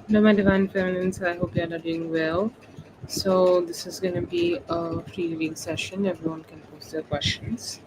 Hello, my divine feminines. I hope you are doing well. So, this is going to be a free reading session. Everyone can post their questions.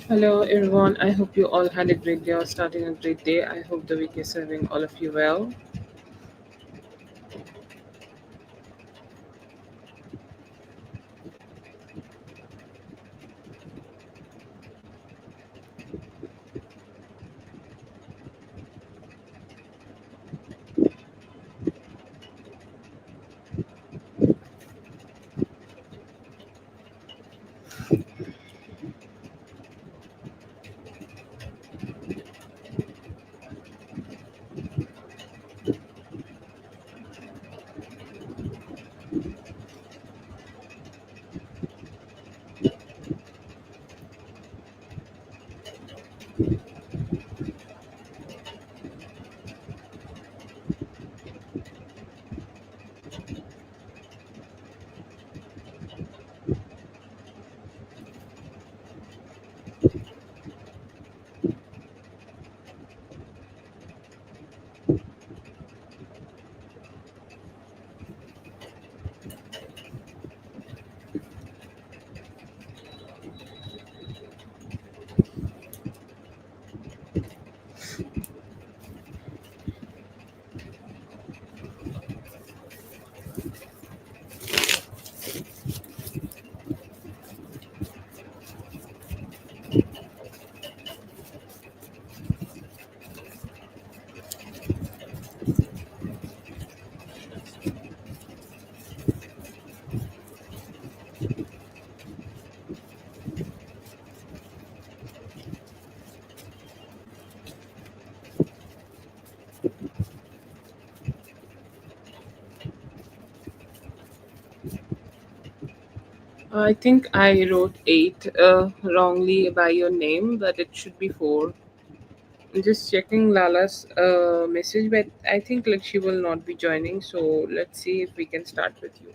Hello, everyone. I hope you all had a great day or starting a great day. I hope the week is serving all of you well. I think I wrote 8 wrongly by your name, but it should be 4. I'm just checking Lala's message, but I think like she will not be joining. So let's see if we can start with you.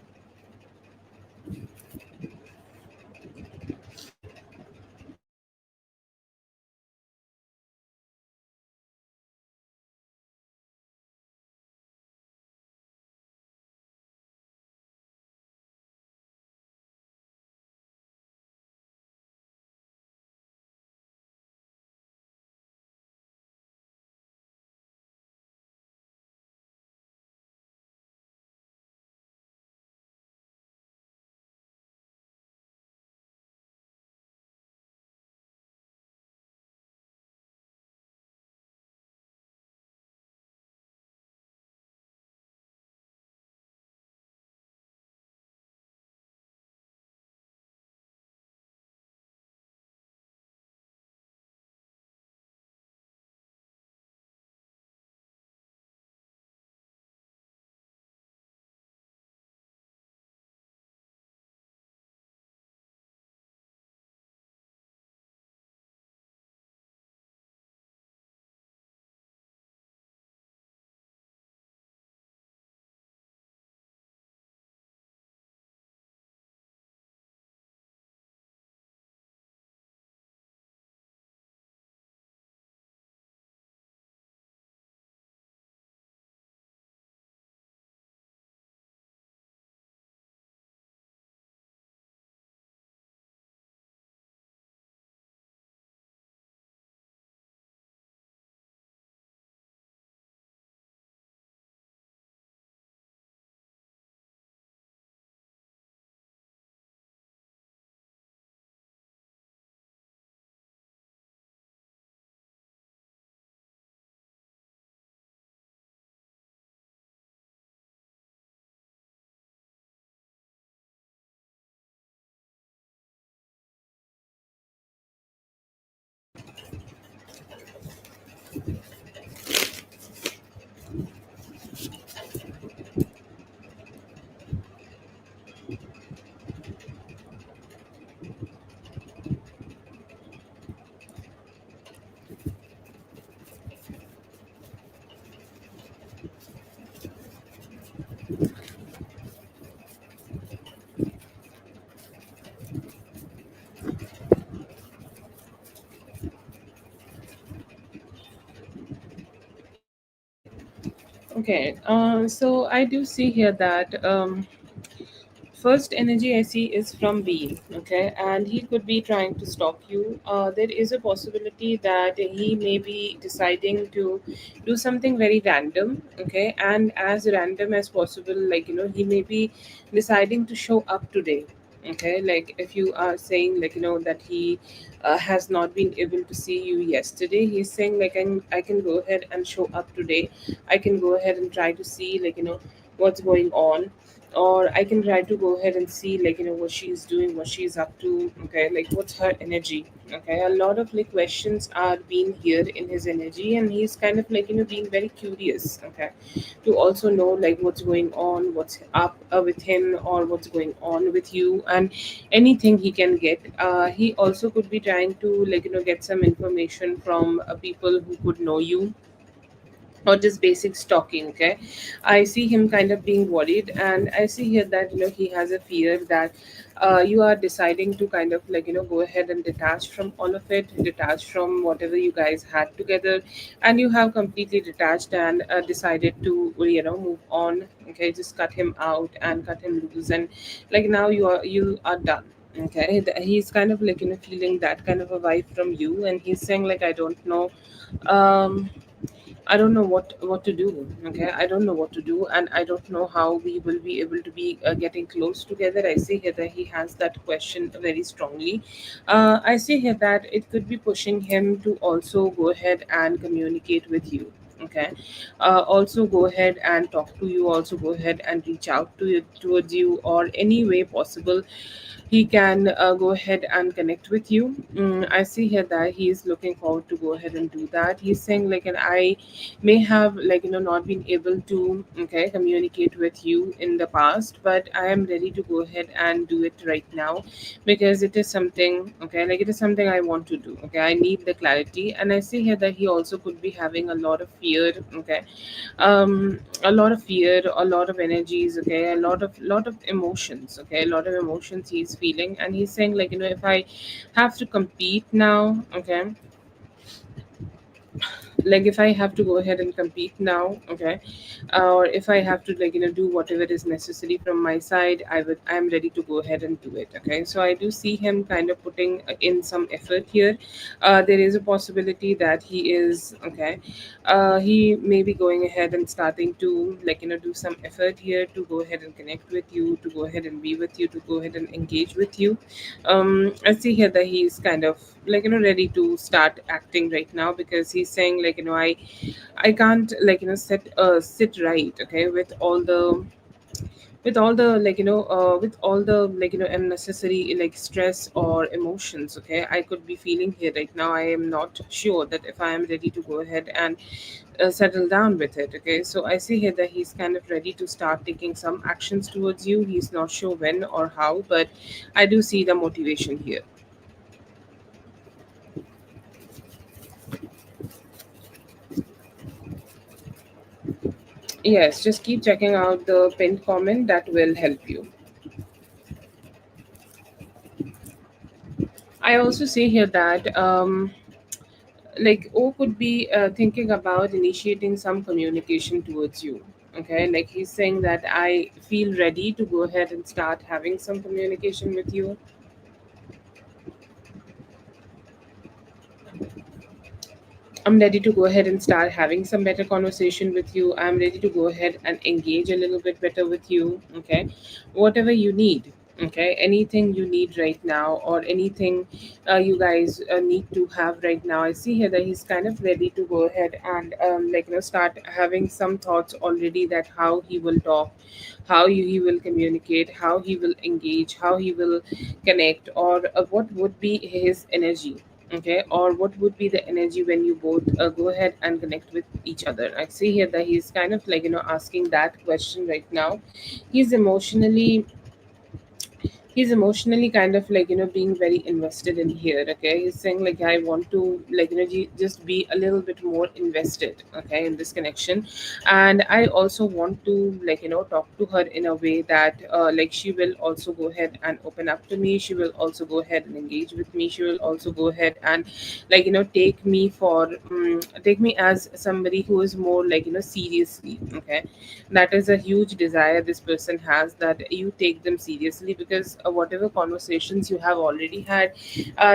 Okay, so I do see here that first energy I see is from B, okay, and he could be trying to stop you. There is a possibility that he may be deciding to do something very random, okay, and as random as possible, like, he may be deciding to show up today, okay. Like, if you are saying, like, that he has not been able to see you yesterday, he's saying, like, I can go ahead and show up today. I can go ahead and try to see, like, what's going on, or I can try to go ahead and see, like, what she's doing, what she's up to, okay, like what's her energy. Okay, a lot of like questions are being here in his energy, and he's kind of like, being very curious, okay, to also know like what's going on, what's up with him, or what's going on with you, and anything he can get. He also could be trying to, like, get some information from people who could know you, or just basic stalking. Okay, I see him kind of being worried, and I see here that, he has a fear that you are deciding to kind of like, go ahead and detach from all of it, detach from whatever you guys had together, and you have completely detached and decided to, move on. Okay, just cut him out and cut him loose, and like now you are done. Okay, he's kind of like, feeling that kind of a vibe from you, and he's saying, like, um I don't know what to do. Okay, I don't know what to do, and I don't know how we will be able to be getting close together. I see here that he has that question very strongly. I see here that it could be pushing him to also go ahead and communicate with you. Okay, also go ahead and talk to you. Also go ahead and reach out to you, towards you, or any way possible he can go ahead and connect with you. I see here that he is looking forward to go ahead and do that. He's saying, like, and I may have, like, not been able to, okay, communicate with you in the past, but I am ready to go ahead and do it right now, because it is something, okay, like it is something I want to do. Okay, I need the clarity. And I see here that he also could be having a lot of fear. Okay, a lot of fear, a lot of energies, okay, a lot of emotions, okay, a lot of emotions he's feeling. And he's saying, like, if I have to compete now, okay, like if I have to go ahead and compete now, okay, or if I have to, like, do whatever is necessary from my side, I'm ready to go ahead and do it. Okay, so I do see him kind of putting in some effort here. There is a possibility that he is, okay, he may be going ahead and starting to, like, do some effort here to go ahead and connect with you, to go ahead and be with you, to go ahead and engage with you. I see here that he's kind of, like, ready to start acting right now, because he's saying, like, I can't, like, sit right, okay, with all the with all the, like, unnecessary, like, stress or emotions. Okay, I could be feeling here right now. I am not sure that if I am ready to go ahead and settle down with it. Okay, so I see here that he's kind of ready to start taking some actions towards you. He's not sure when or how, but I do see the motivation here. Yes, just keep checking out the pinned comment, that will help you. I also see here that like O could be thinking about initiating some communication towards you. Okay, like he's saying that I feel ready to go ahead and start having some communication with you. I'm ready to go ahead and start having some better conversation with you. I'm ready to go ahead and engage a little bit better with you. Okay, whatever you need. Okay, anything you need right now, or anything you guys need to have right now. I see here that he's kind of ready to go ahead and, like, start having some thoughts already, that how he will talk, how he will communicate, how he will engage, how he will connect, or what would be his energy. Okay, or what would be the energy when you both go ahead and connect with each other. I see here that he's kind of, like, asking that question right now. He's emotionally he's emotionally kind of like being very invested in here. Okay, he's saying like I want to like just be a little bit more invested, okay, in this connection. And I also want to like talk to her in a way that like she will also go ahead and open up to me, she will also go ahead and engage with me, she will also go ahead and like take me as somebody who is more like seriously. Okay, that is a huge desire this person has, that you take them seriously, because whatever conversations you have already had,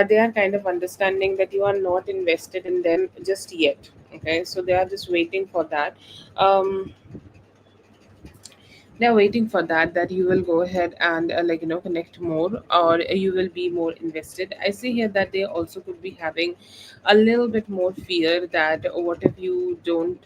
they are kind of understanding that you are not invested in them just yet. Okay, so they are just waiting for that. um they're waiting for that you will go ahead and connect more, or you will be more invested. I see here that they also could be having a little bit more fear that what if you don't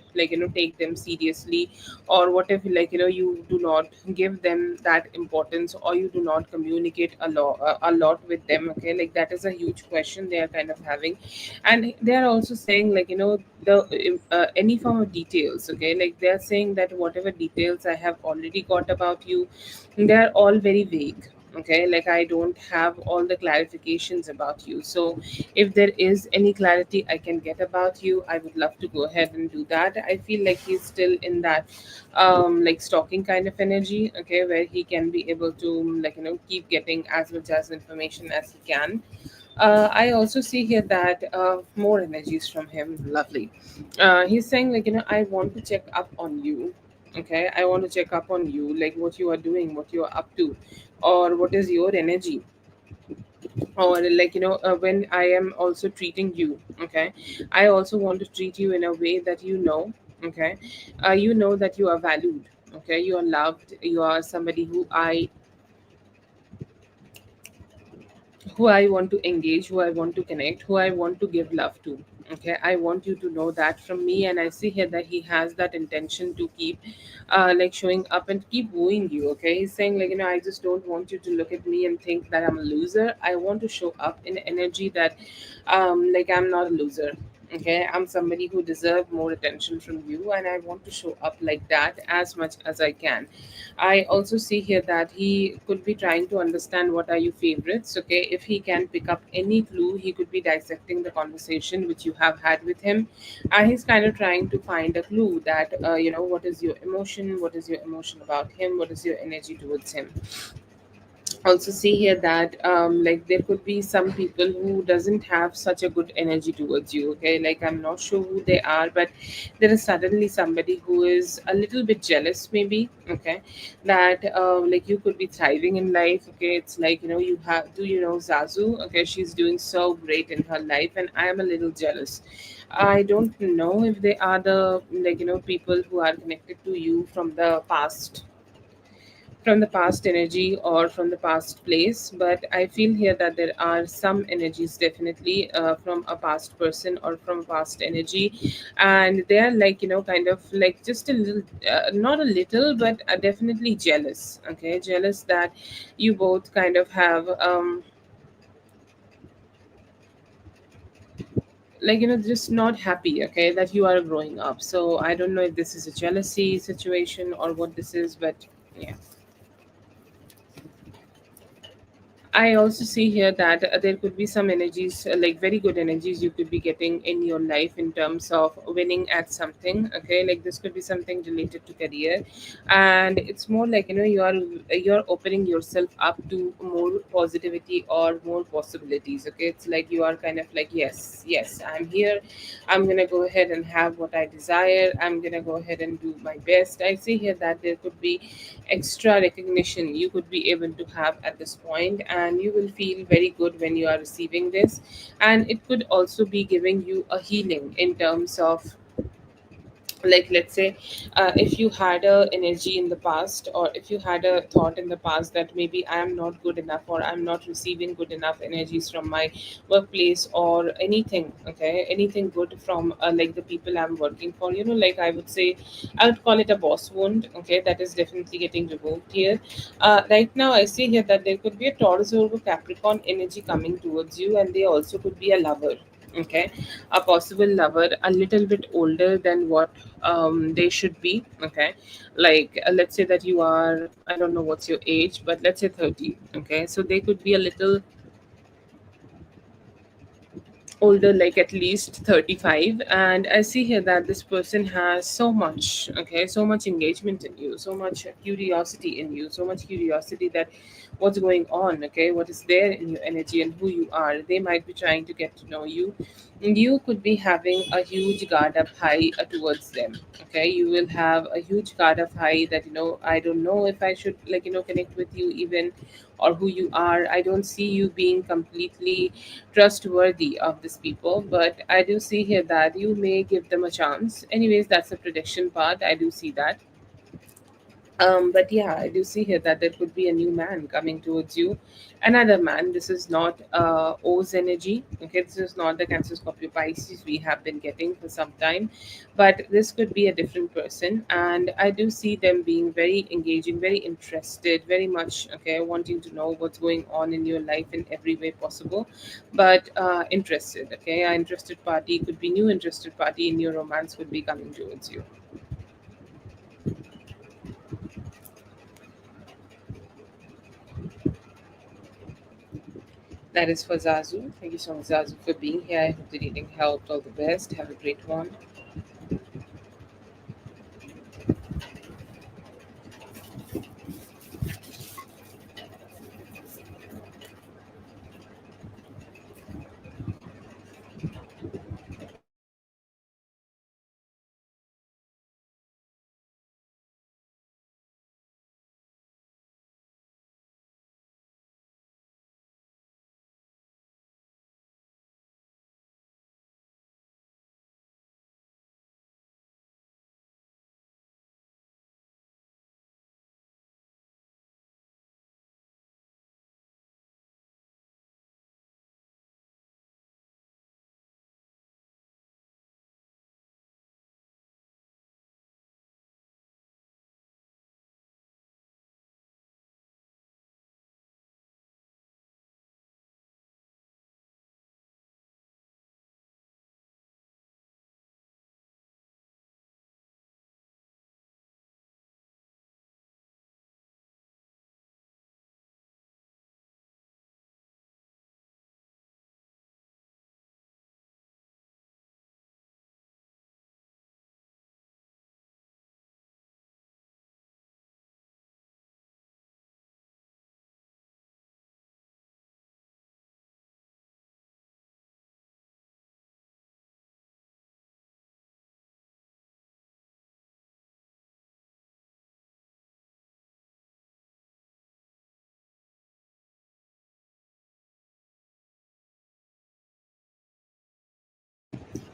take them seriously, or what if you do not give them that importance, or you do not communicate a lot with them. Okay, like that is a huge question they are kind of having. And they are also saying the any form of details. Okay, like they are saying that whatever details I have already got about you, they are all very vague. Okay, like I don't have all the clarifications about you. So if there is any clarity I can get about you, I would love to go ahead and do that. I feel like he's still in that like stalking kind of energy. Okay, where he can be able to keep getting as much as information as he can. I also see here that more energies from him. Lovely. He's saying I want to check up on you. Okay, I want to check up on you, like what you are doing, what you are up to, or what is your energy, or when I am also treating you. Okay, I also want to treat you in a way that okay, you know that you are valued. Okay, you are loved. You are somebody who I want to engage, who I want to connect, who I want to give love to. Okay, I want you to know that from me. And I see here that he has that intention to keep showing up and keep wooing you. Okay, he's saying I just don't want you to look at me and think that I'm a loser. I want to show up in energy that I'm not a loser. Okay, I'm somebody who deserve more attention from you, and I want to show up like that as much as I can. I also see here that he could be trying to understand what are your favorites. Okay, if he can pick up any clue, he could be dissecting the conversation which you have had with him, and he's kind of trying to find a clue that what is your emotion, what is your emotion about him, what is your energy towards him. Also see here that there could be some people who doesn't have such a good energy towards you. Okay, like I'm not sure who they are, but there is suddenly somebody who is a little bit jealous maybe. Okay, that you could be thriving in life. Okay, it's like you have, do you know Zazu? Okay, she's doing so great in her life, and I am a little jealous. I don't know if they are the people who are connected to you from the past energy or from the past place, but I feel here that there are some energies definitely from a past person or from past energy. And they are kind of like just a little, not a little, but definitely jealous. Okay, jealous that you both kind of have just not happy. Okay, that you are growing up. So I don't know if this is a jealousy situation or what this is, but yeah. I also see here that there could be some energies, like very good energies, you could be getting in your life in terms of winning at something. Okay, like this could be something related to career, and it's more like you're opening yourself up to more positivity or more possibilities. Okay, it's like you are kind of like yes, yes, I'm here. I'm gonna go ahead and have what I desire. I'm gonna go ahead and do my best. I see here that there could be extra recognition you could be able to have at this point, and you will feel very good when you are receiving this. And it could also be giving you a healing in terms of, like let's say, if you had a energy in the past, or if you had a thought in the past that maybe I am not good enough, or I'm not receiving good enough energies from my workplace or anything. Okay, anything good from the people I'm working for, like I would say, I would call it a boss wound. Okay, that is definitely getting removed here. Right now I see here that there could be a Taurus or a Capricorn energy coming towards you, and they also could be a lover. Okay, a possible lover a little bit older than what they should be. Okay, like let's say that you are, I don't know what's your age, but let's say 30. Okay, so they could be a little older, like at least 35. And I see here that this person has so much, okay, so much engagement in you, so much curiosity in you, so much curiosity that what's going on, okay, what is there in your energy and who you are. They might be trying to get to know you, and you could be having a huge guard up high towards them. Okay, you will have a huge guard up high that, I don't know if I should, like, connect with you even, or who you are. I don't see you being completely trustworthy of these people, but I do see here that you may give them a chance. Anyways, that's the prediction part. I do see that. But yeah, I do see here that there could be a new man coming towards you. Another man. This is not O's energy. Okay, this is not the Cancer, Scorpio, Pisces we have been getting for some time, but this could be a different person. And I do see them being very engaging, very interested, very much, okay, wanting to know what's going on in your life in every way possible, but interested. Okay, an interested party could be new interested party in your romance could be coming towards you. That is for Zazu. Thank you so much, Zazu, for being here. I hope the reading helped. All the best. Have a great one.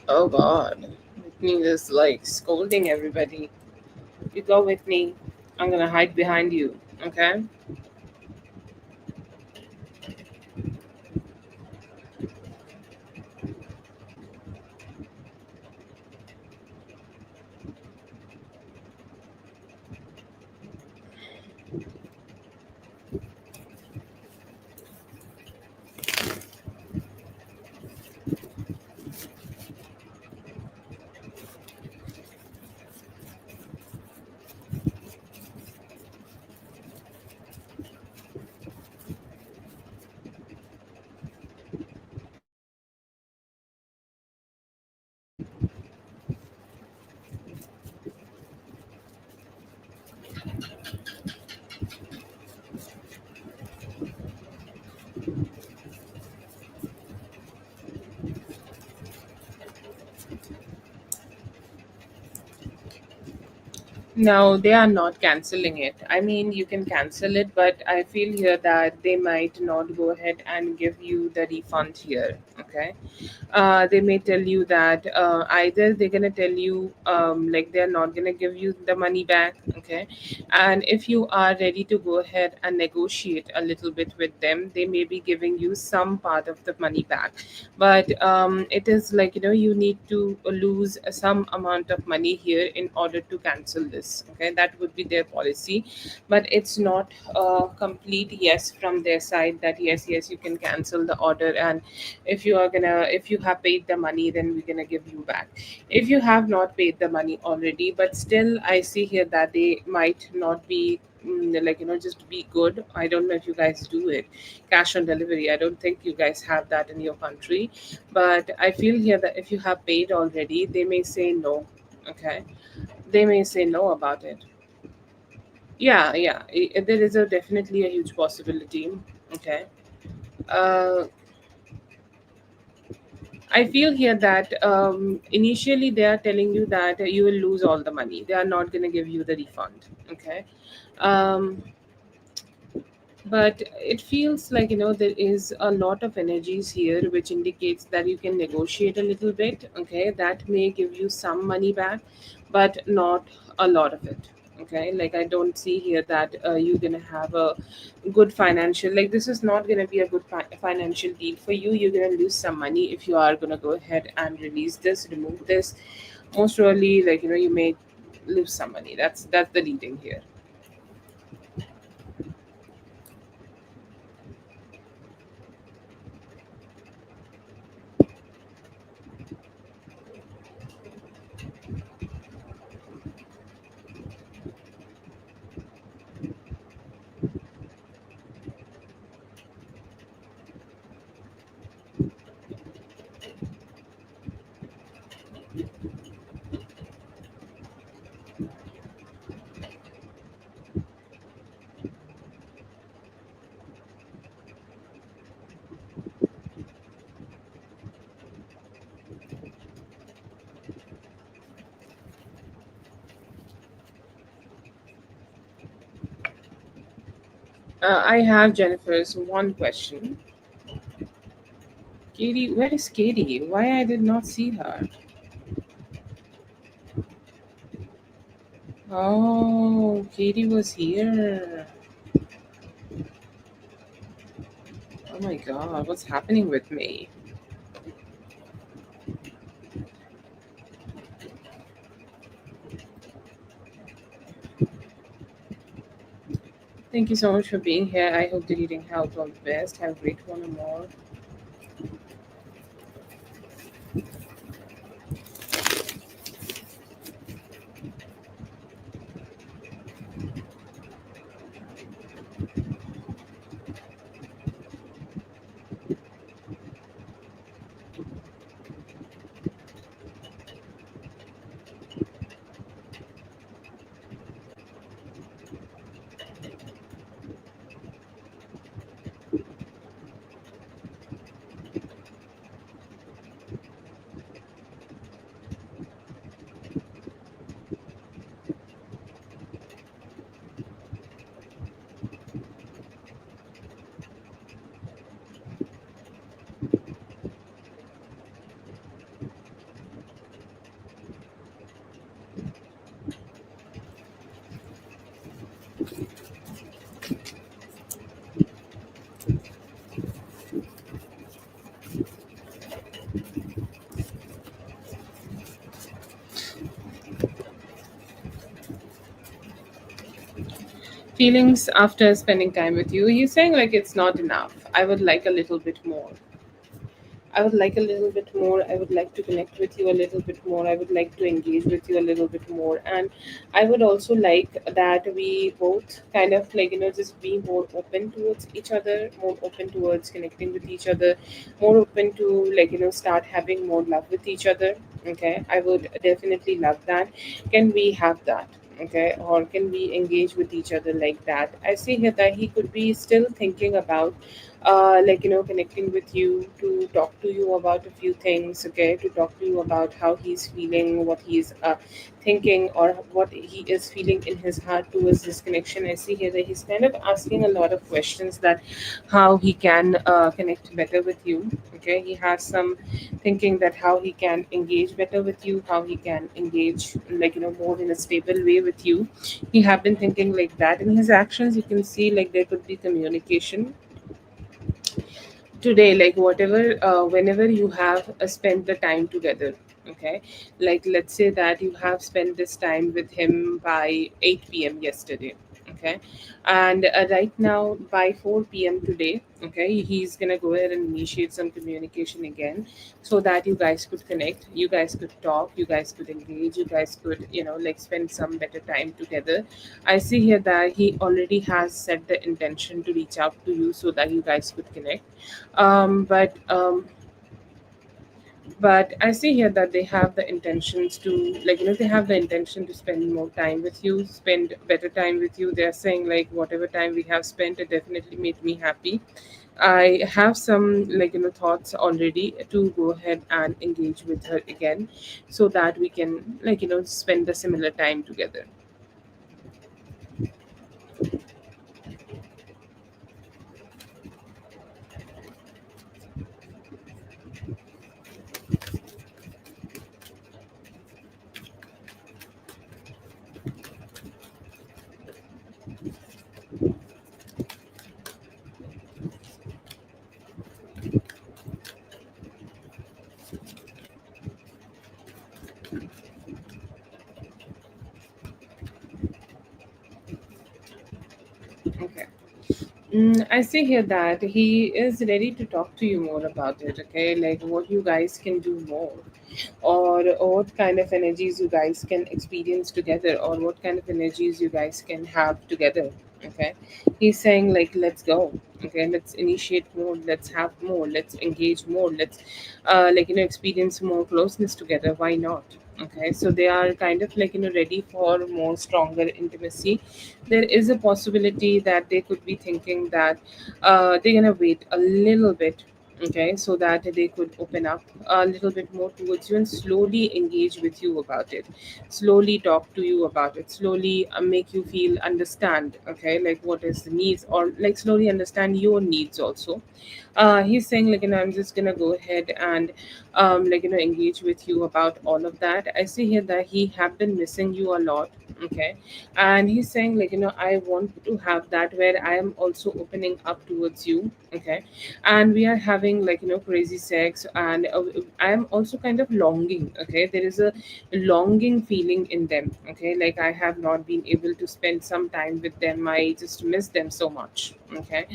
Oh, God. Whitney is like scolding everybody. You go, Whitney. I'm going to hide behind you. Okay? No, they are not canceling it. I mean, you can cancel it, but I feel here that they might not go ahead and give you the refund here. Okay, they may tell you that either they're gonna tell you like they're not gonna give you the money back. Okay, and if you are ready to go ahead and negotiate a little bit with them, they may be giving you some part of the money back. But it is like, you need to lose some amount of money here in order to cancel this. Okay, that would be their policy, but it's not a complete yes from their side that yes, yes, you can cancel the order. And if you are gonna, if you have paid the money, then we're gonna give you back. If you have not paid the money already, but still I see here that they might not be like, just be good. I don't know if you guys do it, cash on delivery. I don't think you guys have that in your country, but I feel here that if you have paid already, they may say no. Okay, they may say no about it. Yeah, yeah, there is a definitely a huge possibility. Okay. uh, I feel here that initially they are telling you that you will lose all the money. They are not going to give you the refund. Okay. Um, but it feels like, there is a lot of energies here which indicates that you can negotiate a little bit. Okay, that may give you some money back, but not a lot of it. Okay, like I don't see here that you're gonna have a good financial, like this is not gonna be a good financial deal for you. You're gonna lose some money if you are gonna go ahead and release this, remove this. Most probably, like, you may lose some money. That's the reading here. I have Jennifer's one question. Katie, where is Katie? Why I did not see her? Oh, Katie was here. Oh my god, what's happening with me? Thank you so much for being here. I hope the reading helped. All the best. Have a great one or more. Feelings after spending time with you. He's saying like it's not enough. I would like a little bit more. I would like a little bit more. I would like to connect with you a little bit more. I would like to engage with you a little bit more. And I would also like that we both kind of like, just be more open towards each other, more open towards connecting with each other, more open to like, start having more love with each other. Okay. I would definitely love that. Can we have that? Okay. Or can we engage with each other like that? I see here that he could be still thinking about like, connecting with you to talk to you about a few things. Okay, to talk to you about how he's feeling, what he's thinking, or what he is feeling in his heart towards this connection. I see here that he's kind of asking a lot of questions, that how he can connect better with you. Okay, he has some thinking that how he can engage better with you, how he can engage like, more in a stable way with you. He have been thinking like that. In his actions you can see like there could be communication today, like whatever, whenever you have spent the time together. Okay, like let's say that you have spent this time with him by 8 p.m yesterday. Okay, and right now by 4 p.m. today, okay, he's gonna go ahead and initiate some communication again, so that you guys could connect, you guys could talk, you guys could engage, you guys could, like, spend some better time together. I see here that he already has set the intention to reach out to you so that you guys could connect. But I see here that they have the intentions to, they have the intention to spend more time with you, spend better time with you. They're saying, like, whatever time we have spent, it definitely made me happy. I have some, thoughts already to go ahead and engage with her again, so that we can, spend the similar time together. Okay. I see here that he is ready to talk to you more about it, okay? Like, what you guys can do more, or what kind of energies you guys can experience together, or what kind of energies you guys can have together, okay? He's saying, like, let's go, okay? Let's initiate more, let's have more, let's engage more, let's, experience more closeness together. Why not? Okay, so they are kind of, ready for more stronger intimacy. There is a possibility that they could be thinking that they're gonna wait a little bit, okay, so that they could open up a little bit more towards you and slowly engage with you about it, slowly talk to you about it, slowly make you feel understand, okay, like what is the needs, or like slowly understand your needs also. He's saying, I'm just gonna go ahead and engage with you about all of that. I see here that he have been missing you a lot, okay, and he's saying, I want to have that where I am also opening up towards you, okay, and we are having, crazy sex, and I am also kind of longing, okay, there is a longing feeling in them, okay, like I have not been able to spend some time with them. I just miss them so much, okay.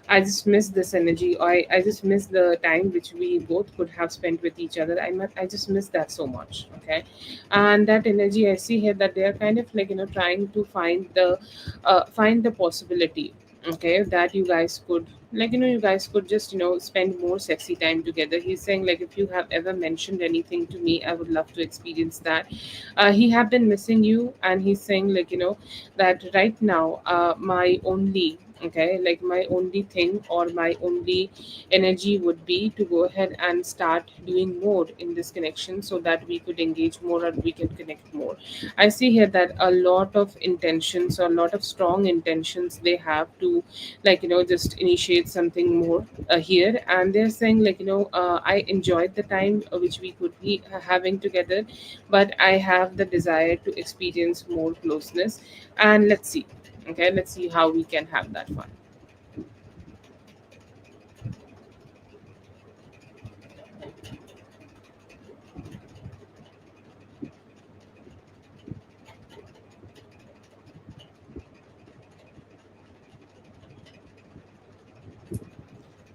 I just miss this energy. I just miss the time which we both could have spent with each other. I just miss that so much. Okay, and that energy, I see here that they are kind of, trying to find the possibility. Okay, that you guys could, you guys could just, spend more sexy time together. He's saying, like, if you have ever mentioned anything to me, I would love to experience that. He have been missing you, and he's saying, that right now, my only, okay, like my only thing or my only energy would be to go ahead and start doing more in this connection, so that we could engage more, or we can connect more. I see here that a lot of intentions, or a lot of strong intentions they have to, just initiate something more here. And they're saying, I enjoyed the time which we could be having together, but I have the desire to experience more closeness. And let's see, okay, let's see how we can have that fun.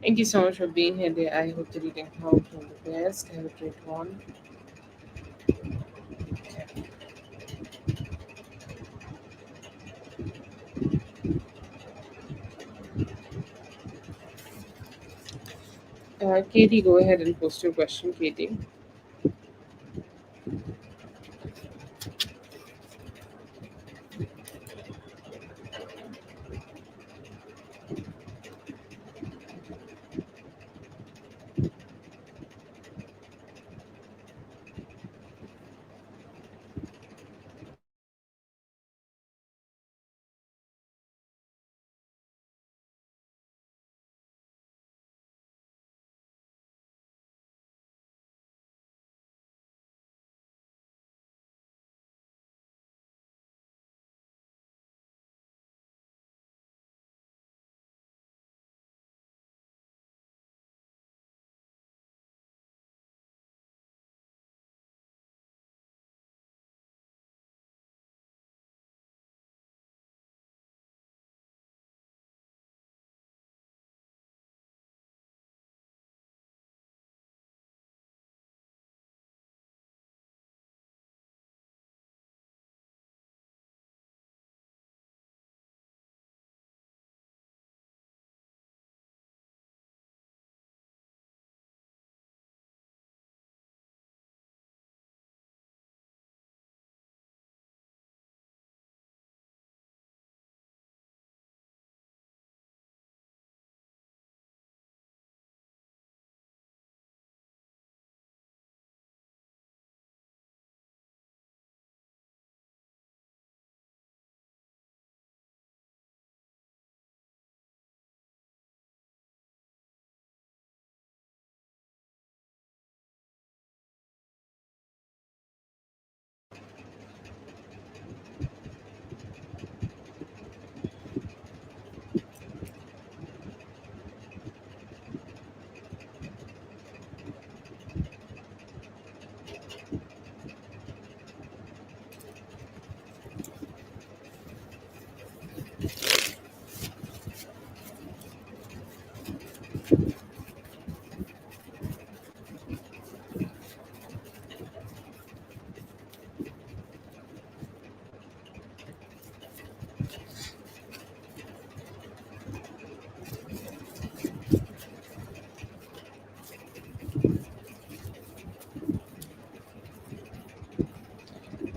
Thank you so much for being here today. I hope the reading helped all the best. Have a great one. Katie, go ahead and post your question, Katie.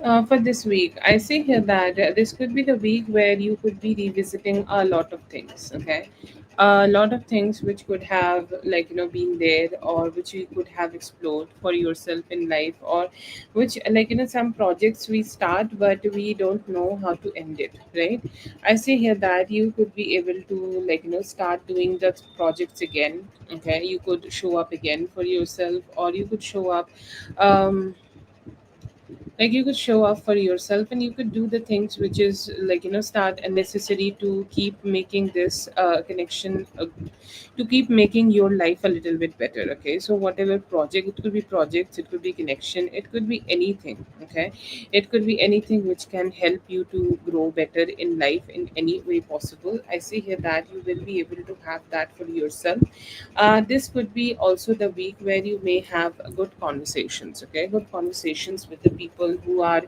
For this week, I see here that this could be the week where you could be revisiting a lot of things. Okay, a lot of things which could have, like, been there, or which you could have explored for yourself in life, or which, like, some projects we start but we don't know how to end it. Right? I see here that you could be able to, like, start doing the projects again. Okay, you could show up again for yourself, or you could show up. Um, like, you could show up for yourself, and you could do the things which is, like, start and necessary to keep making this connection, to keep making your life a little bit better. Okay, so whatever project, it could be projects, it could be connection, it could be anything. Okay, it could be anything which can help you to grow better in life in any way possible. I see here that you will be able to have that for yourself. This could be also the week where you may have good conversations. Okay, good conversations with the people who are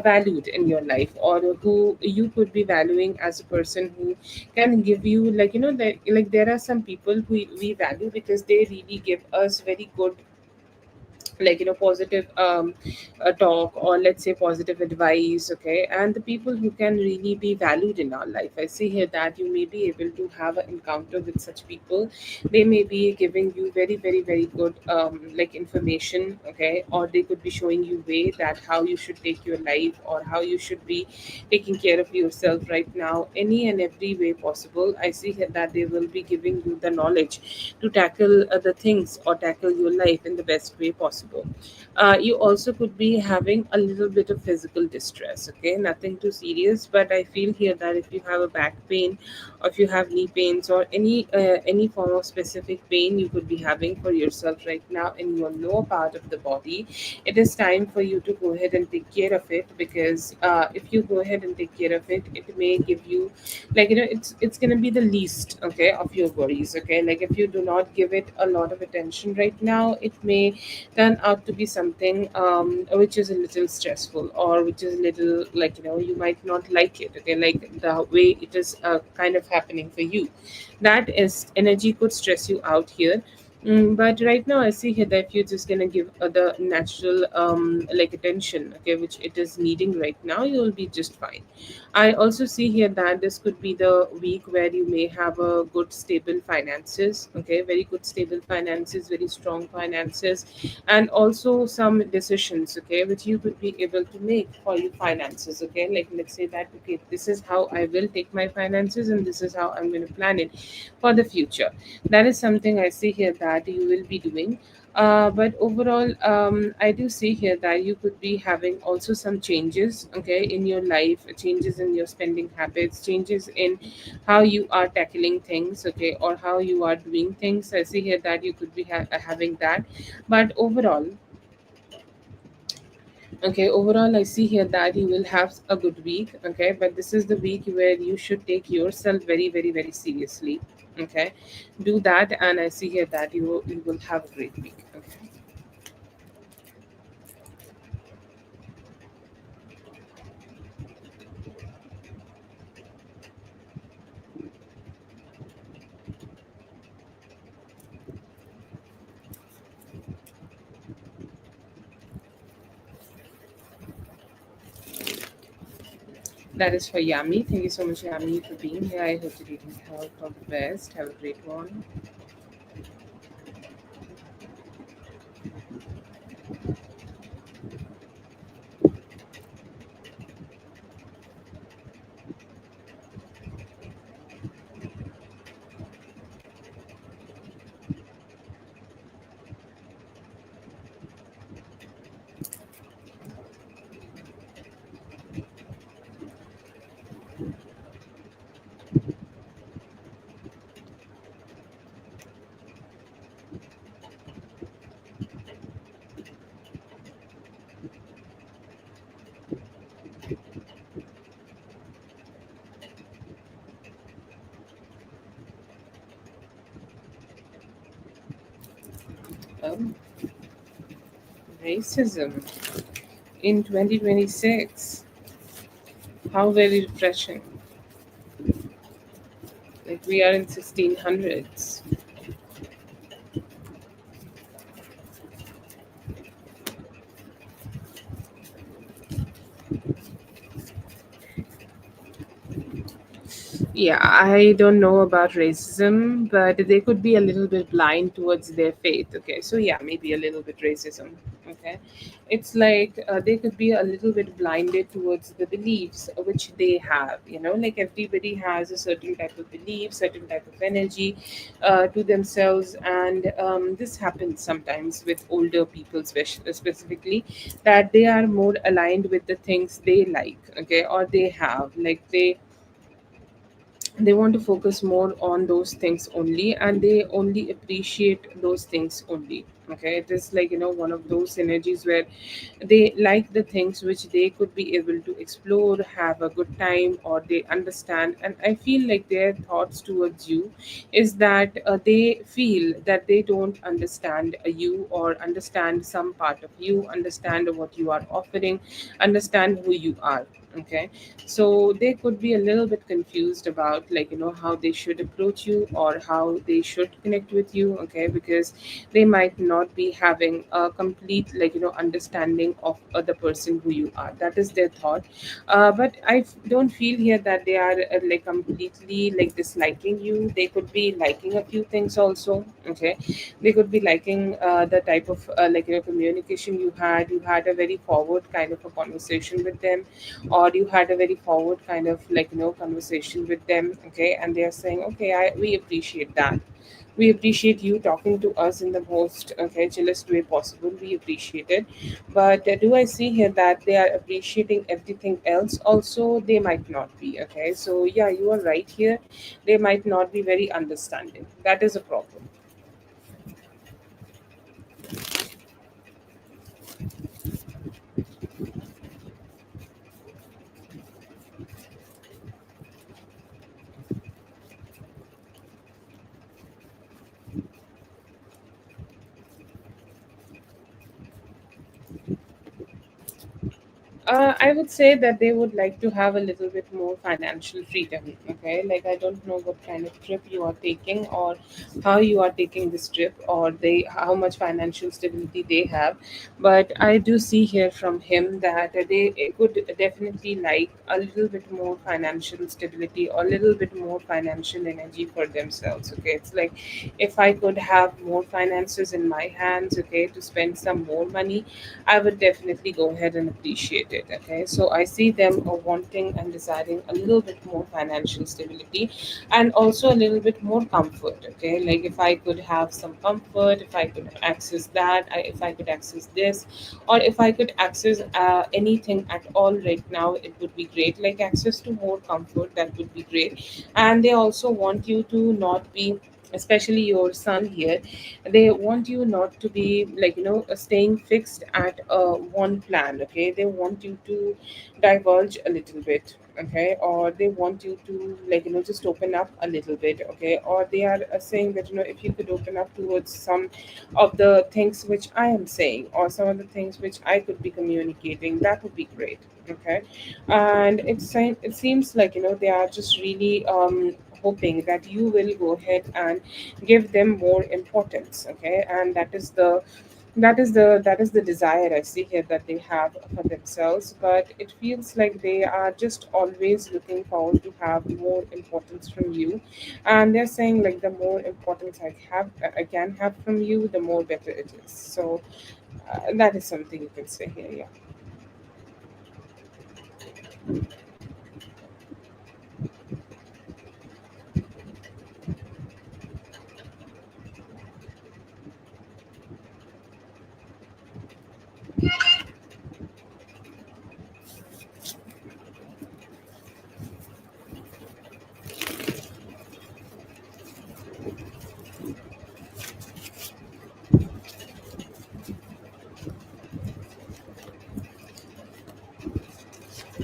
valued in your life, or who you could be valuing as a person, who can give you, like, like, there are some people who we value because they really give us very good, like, positive talk, or let's say positive advice. Okay, and the people who can really be valued in our life, I see here that you may be able to have an encounter with such people. They may be giving you very, very, very good, like, information. Okay, or they could be showing you way that how you should take your life, or how you should be taking care of yourself right now, any and every way possible. I see here that they will be giving you the knowledge to tackle the things, or tackle your life in the best way possible. You also could be having a little bit of physical distress. Okay, nothing too serious, but I feel here that if you have a back pain, or if you have knee pains, or any form of specific pain you could be having for yourself right now in your lower part of the body, it is time for you to go ahead and take care of it. Because if you go ahead and take care of it, it may give you, like, it's going to be the least, okay, of your worries. Okay, like, if you do not give it a lot of attention right now, it may turn out to be something which is a little stressful, or which is a little, like, you might not like it. Okay, like the way it is kind of happening for you, that is energy could stress you out here. But right now, I see here that if you're just gonna give the natural, like, attention, okay, which it is needing right now, you will be just fine. I also see here that this could be the week where you may have a good stable finances. Okay, very good stable finances, very strong finances, and also some decisions. Okay, which you could be able to make for your finances. Okay, like, let's say that, okay, this is how I will take my finances, and this is how I'm going to plan it for the future. That is something I see here that you will be doing. But overall, I do see here that you could be having also some changes, okay, in your life, changes in your spending habits, changes in how you are tackling things, okay, or how you are doing things. I see here that you could be having that. But overall, okay, overall, I see here that you will have a good week. Okay, but this is the week where you should take yourself very, very, very seriously. Okay, do that, and I see here that you will have a great week. Okay. That is for Yami. Thank you so much, Yami, for being here. I hope you're eating health. All the best. Have a great one. Oh, racism in 2026. How very refreshing. Like, we are in 1600s. Yeah, I don't know about racism, but they could be a little bit blind towards their faith. Okay, so yeah, maybe a little bit racism. Okay, it's like they could be a little bit blinded towards the beliefs which they have. Like everybody has a certain type of belief, certain type of energy to themselves, and this happens sometimes with older people, specifically, that they are more aligned with the things they like. Okay, or they have, like they want to focus more on those things only, and they only appreciate those things only. Okay, it is like, one of those energies where they like the things which they could be able to explore, have a good time, or they understand. And I feel like their thoughts towards you is that they feel that they don't understand you, or understand some part of you, understand what you are offering, understand who you are. Okay, so they could be a little bit confused about, like, how they should approach you or how they should connect with you. Okay, because they might not be having a complete, like, understanding of the person who you are. That is their thought. But don't feel here that they are like completely like disliking you. They could be liking a few things also. Okay, they could be liking the type of like, communication you had a very forward kind of a conversation with them, or you had a very forward kind of, like, conversation with them. Okay, and they are saying, okay, we appreciate that. We appreciate you talking to us in the most, okay, chillest way possible. We appreciate it. But do I see here that they are appreciating everything else also? They might not be. Okay, so yeah, you are right here. They might not be very understanding. That is a problem. I would say that they would like to have a little bit more financial freedom. Okay, like, I don't know what kind of trip you are taking, or how you are taking this trip, or they how much financial stability they have. But I do see here from him that they could definitely like a little bit more financial stability, or a little bit more financial energy for themselves. Okay, it's like, if I could have more finances in my hands, okay, to spend some more money, I would definitely go ahead and appreciate it. Okay, so I see them wanting and desiring a little bit more financial stability, and also a little bit more comfort. Okay, like, if I could have some comfort, if I could access that, if I could access this, or if I could access anything at all right now, it would be great. Like, access to more comfort, that would be great. And they also want you to not be, especially your son here, they want you not to be, like, staying fixed at one plan. Okay, they want you to diverge a little bit. Okay, or they want you to, like, just open up a little bit. Okay, or they are saying that, if you could open up towards some of the things which I am saying, or some of the things which I could be communicating, that would be great. Okay, and it seems like, they are just really hoping that you will go ahead and give them more importance. Okay, and that is the desire I see here that they have for themselves. But it feels like they are just always looking forward to have more importance from you, and they're saying, like, the more importance I can have from you, the more better it is. So that is something you can say here. Yeah.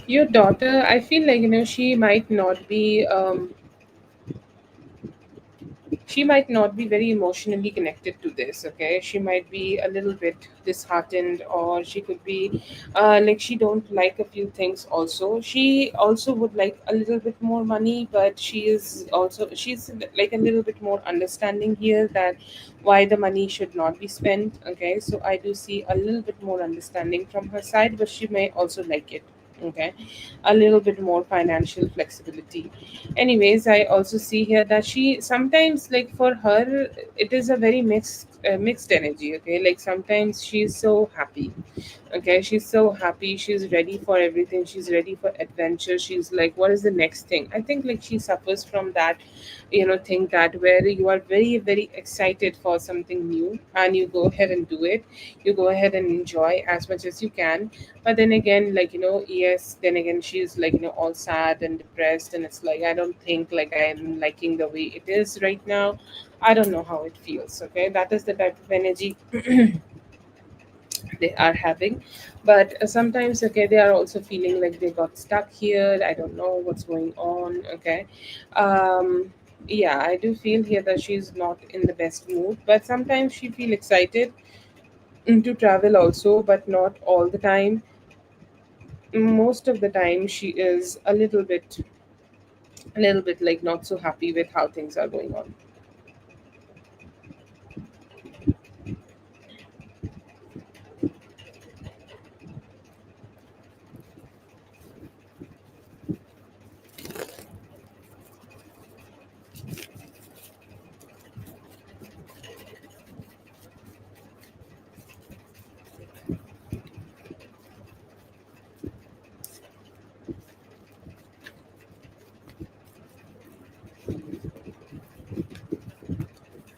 Your daughter, I feel like, she might not be very emotionally connected to this. Okay, she might be a little bit disheartened, or she could be like, she don't like a few things. Also, she also would like a little bit more money, but she's like a little bit more understanding here, that why the money should not be spent. Okay, so I do see a little bit more understanding from her side, but she may also like it. Okay, a little bit more financial flexibility. Anyways, I also see here that she sometimes, like, for her it is a very mixed energy. Okay, like sometimes she's so happy. Okay, she's so happy, she's ready for everything, she's ready for adventure, she's like, what is the next thing? I think like she suffers from that, thing, that where you are very very excited for something new and you go ahead and do it, you go ahead and enjoy as much as you can. But then again, like, yes, then again she's like, all sad and depressed, and it's like, I don't think like I'm liking the way it is right now. I don't know how it feels. Okay, that is the type of energy they are having. But sometimes, okay, they are also feeling like they got stuck here, I don't know what's going on. Okay, yeah, I do feel here that she's not in the best mood, but sometimes she feel excited to travel also, but not all the time. Most of the time she is a little bit like not so happy with how things are going on.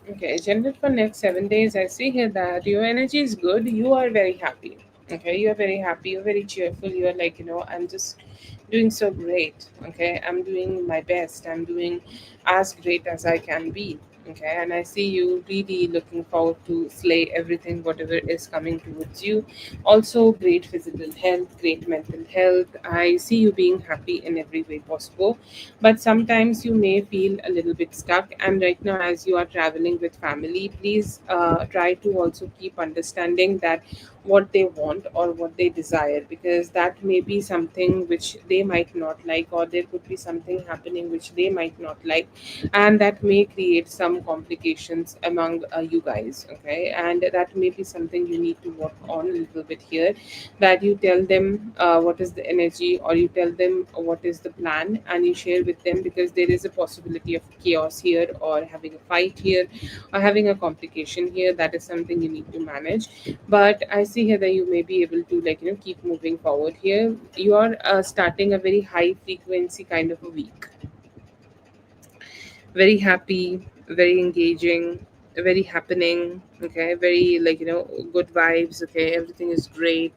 Okay, general for next 7 days, I see here that your energy is good. You are very happy. Okay, you are very happy. You're very cheerful. You are like, I'm just doing so great. Okay, I'm doing my best. I'm doing as great as I can be. Okay, and I see you really looking forward to slay everything, whatever is coming towards you. Also, great physical health, great mental health. I see you being happy in every way possible, but sometimes you may feel a little bit stuck. And right now, as you are traveling with family, please try to also keep understanding that what they want or what they desire, because that may be something which they might not like, or there could be something happening which they might not like, and that may create some complications among you guys. Okay, and that may be something you need to work on a little bit here, that you tell them what is the energy, or you tell them what is the plan, and you share with them, because there is a possibility of chaos here, or having a fight here, or having a complication here. That is something you need to manage. But I see here that you may be able to, like, keep moving forward here. You are starting a very high frequency kind of a week, very happy, very engaging, very happening. Okay, very, like, good vibes. Okay, everything is great.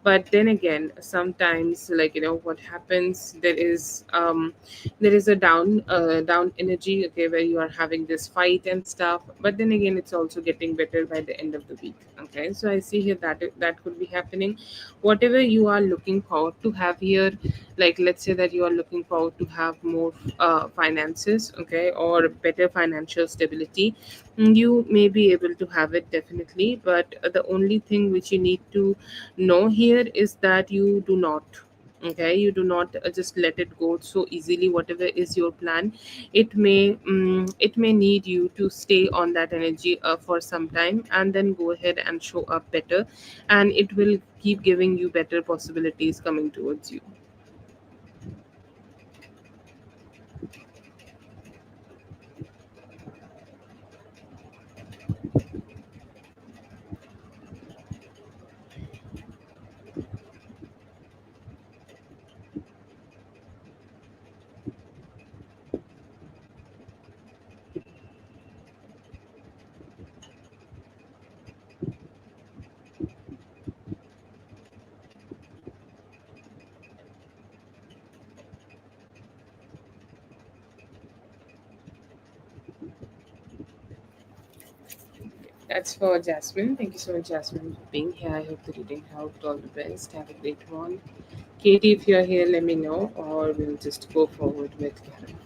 But then again, sometimes, like, what happens, there is a down energy. Okay, where you are having this fight and stuff. But then again, it's also getting better by the end of the week. Okay, so I see here that that could be happening. Whatever you are looking forward to have here, like, let's say that you are looking forward to have more finances, okay, or better financial stability. You may be able to have it, definitely. But the only thing which you need to know here is that you do not, okay, you do not just let it go so easily. Whatever is your plan, it may need you to stay on that energy for some time, and then go ahead and show up better, and it will keep giving you better possibilities coming towards you. That's for Jasmine. Thank you so much, Jasmine, for being here. I hope the reading helped. All the best. Have a great one. Katie, if you're here, let me know, or we'll just go forward with Karen.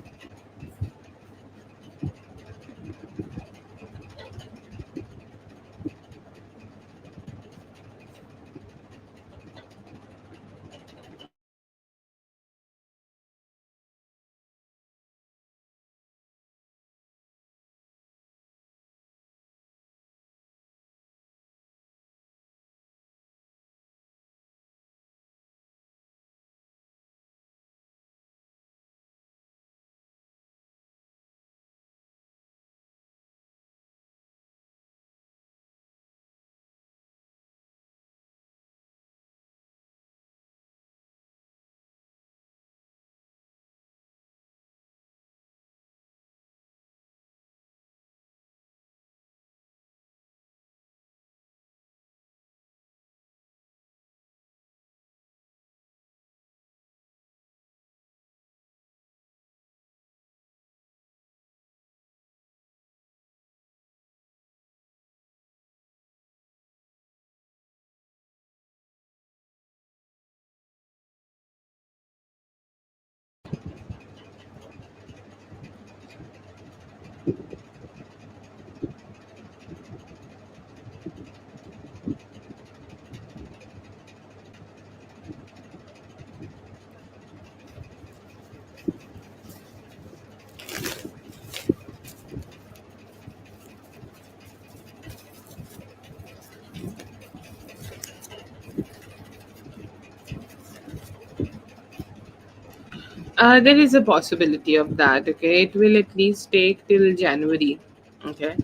There is a possibility of that. Okay, it will at least take till January. Okay,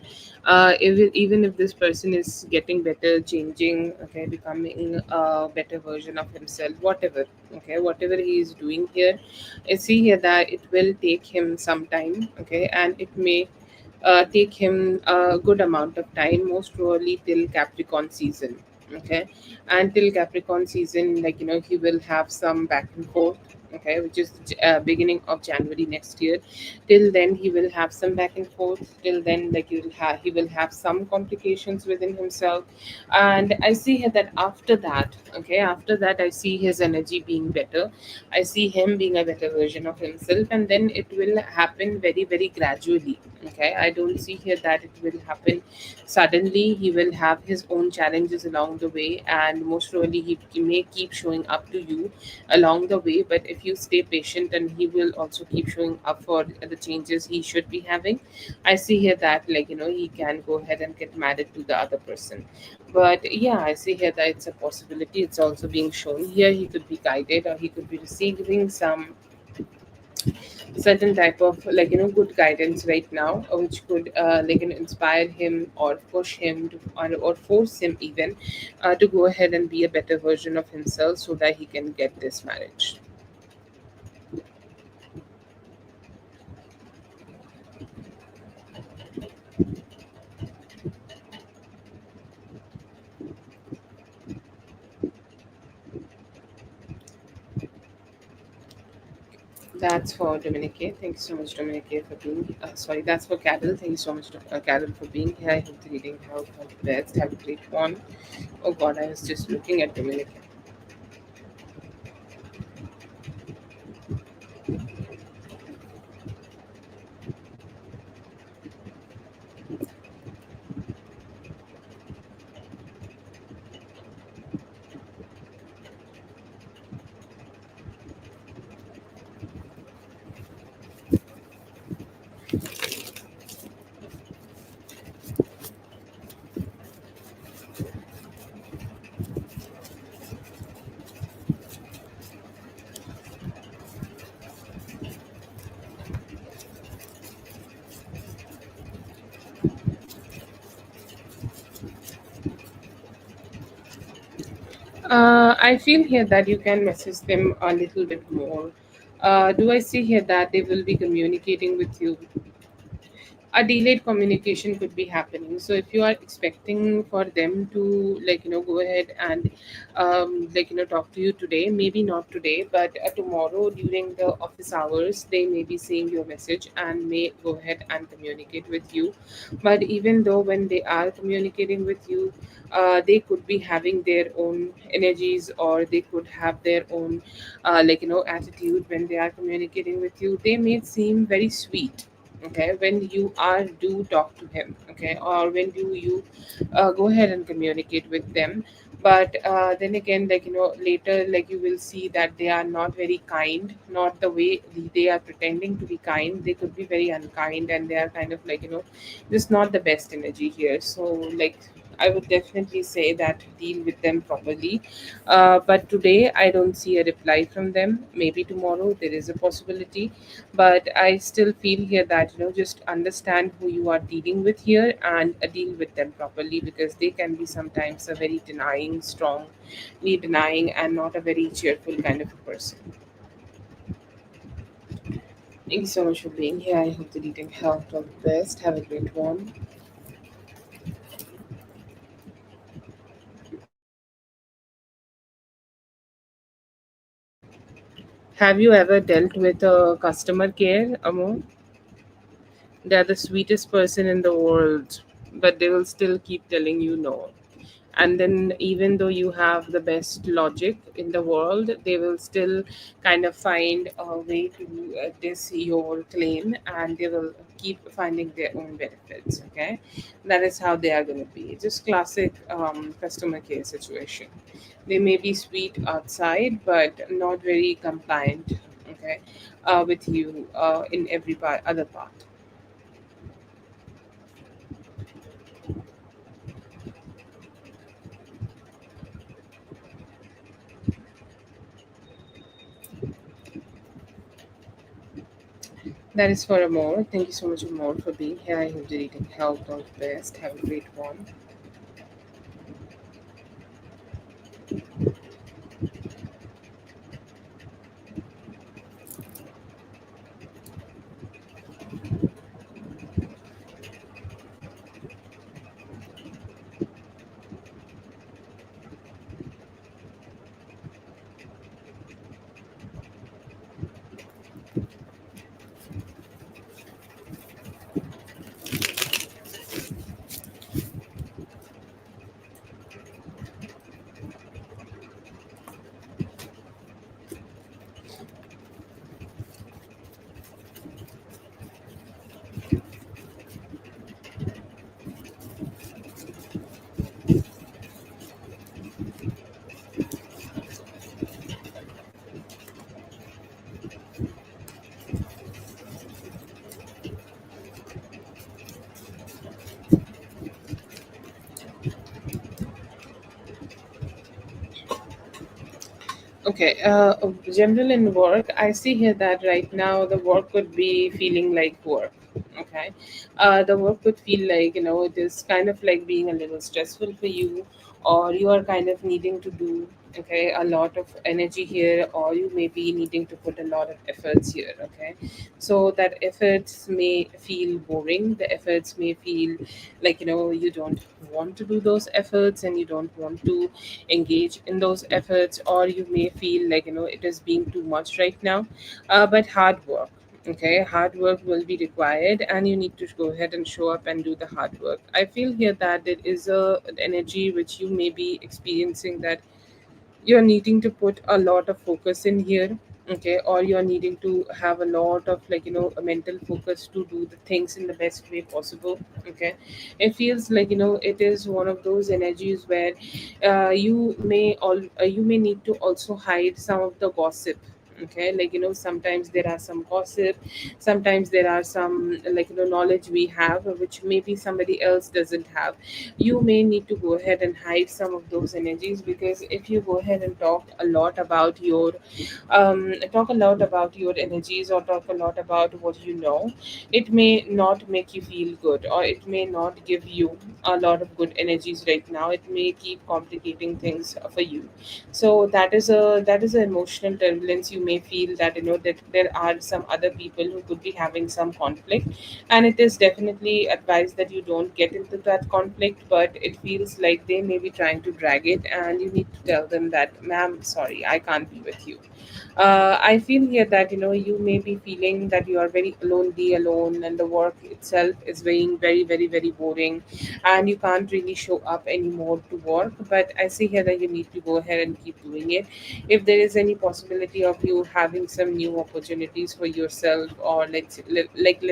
even if this person is getting better, changing, okay, becoming a better version of himself, whatever. Okay, whatever he is doing here, I see here that it will take him some time. Okay, and it may take him a good amount of time, most probably till Capricorn season. Okay, until Capricorn season, like he will have some back and forth. Okay, which is beginning of January next year. Till then, he will have some back and forth. Till then, like he will have some complications within himself. And I see here that after that, okay, after that, I see his energy being better. I see him being a better version of himself, and then it will happen very, very gradually. Okay, I don't see here that it will happen suddenly. He will have his own challenges along the way, and most probably he may keep showing up to you along the way. But if you stay patient, and he will also keep showing up for the changes he should be having. I see here that, he can go ahead and get married to the other person. But yeah, I see here that it's a possibility. It's also being shown here. He could be guided, or he could be receiving some certain type of, good guidance right now, which could inspire him, or push him to, or force him even to go ahead and be a better version of himself, so that he can get this marriage. That's for Dominique. Thank you so much, Dominique, for being. Sorry, that's for Carol. Thank you so much, Carol, for being here. I hope the reading helped all the best. Have a great one. Oh God, I was just looking at Dominique. I feel here that you can message them a little bit more. Do I see here that they will be communicating with you? A delayed communication could be happening. So if you are expecting for them to, go ahead and talk to you today, maybe not today, but tomorrow during the office hours, they may be seeing your message and may go ahead and communicate with you. But even though when they are communicating with you, they could be having their own energies, or they could have their own attitude. When they are communicating with you, they may seem very sweet, okay, when you are do talk to him, okay, or when do you go ahead and communicate with them. But then again, later, you will see that they are not very kind, not the way they are pretending to be kind. They could be very unkind, and they are kind of just not the best energy here. So, I would definitely say that deal with them properly. But today, I don't see a reply from them. Maybe tomorrow there is a possibility, but I still feel here that just understand who you are dealing with here, and deal with them properly, because they can be sometimes a very denying, strongly denying, and not a very cheerful kind of a person. Thank you so much for being here. I hope the reading helped. All the best. Have a great one. Have you ever dealt with a customer care, Amo? They're the sweetest person in the world, but they will still keep telling you no. And then, even though you have the best logic in the world, they will still kind of find a way to diss your claim, and they will keep finding their own benefits. Okay, that is how they are going to be. Just classic customer care situation. They may be sweet outside, but not very compliant. Okay, with you in every other part. That is for more. Thank you so much more for being here. I hope you're eating health all the best. Have a great one. Okay, general in work, I see here that right now the work could be feeling like work. Okay, the work could feel like, it is kind of like being a little stressful for you, or you are kind of needing to do, okay, a lot of energy here, or you may be needing to put a lot of efforts here. Okay, so that efforts may feel boring, the efforts may feel like, you don't want to do those efforts and you don't want to engage in those efforts, or you may feel like, it is being too much right now. But hard work, okay, hard work will be required, and you need to go ahead and show up and do the hard work. I feel here that there is an energy which you may be experiencing, that you're needing to put a lot of focus in here. Okay, or you're needing to have a lot of, like, a mental focus to do the things in the best way possible. Okay, it feels like, it is one of those energies where you may need to also hide some of the gossip. Okay, like, sometimes there are some gossip, sometimes there are some, like, knowledge we have which maybe somebody else doesn't have. You may need to go ahead and hide some of those energies, because if you go ahead and talk a lot about your energies, or talk a lot about what you know, it may not make you feel good, or it may not give you a lot of good energies right now. It may keep complicating things for you. So that is a emotional turbulence. You may feel that, that there are some other people who could be having some conflict, and it is definitely advised that you don't get into that conflict, but it feels like they may be trying to drag it, and you need to tell them that, ma'am, sorry, I can't be with you. I feel here that, you may be feeling that you are very lonely alone, and the work itself is being very, very, very boring, and you can't really show up anymore to work. But I see here that you need to go ahead and keep doing it. If there is any possibility of you having some new opportunities for yourself, or let's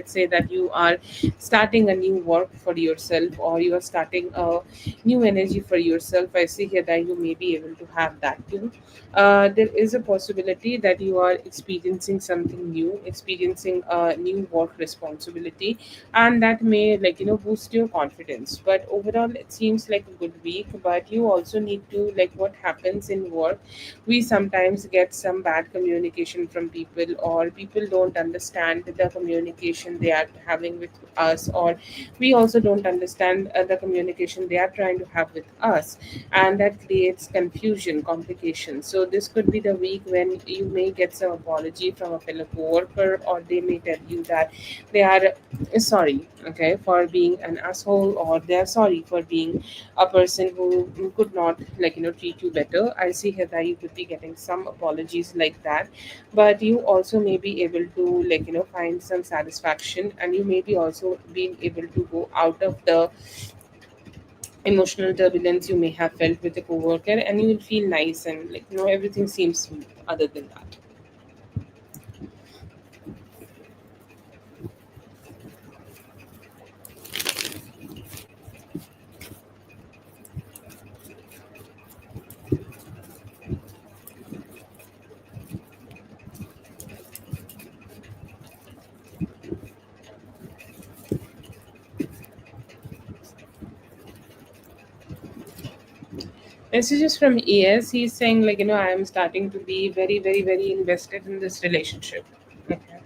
say that you are starting a new work for yourself, or you are starting a new energy for yourself, I see here that you may be able to have that too. There is a possibility that you are experiencing something new, experiencing a new work responsibility, and that may, like, boost your confidence. But overall, it seems like a good week. But you also need to, like, what happens in work, we sometimes get some bad communication from people, or people don't understand the communication they are having with us, or we also don't understand the communication they are trying to have with us, and that creates confusion, complications. So this could be the week when you may get some apology from a fellow coworker, or they may tell you that they are sorry, okay, for being an asshole, or they are sorry for being a person who could not, like, treat you better. I see here that you could be getting some apologies like that, but you also may be able to, like, find some satisfaction, and you may be also being able to go out of the emotional turbulence you may have felt with a coworker, and you will feel nice, and, like, everything seems smooth other than that. Messages from ES, he's saying, like, I am starting to be very, very, very invested in this relationship. Okay.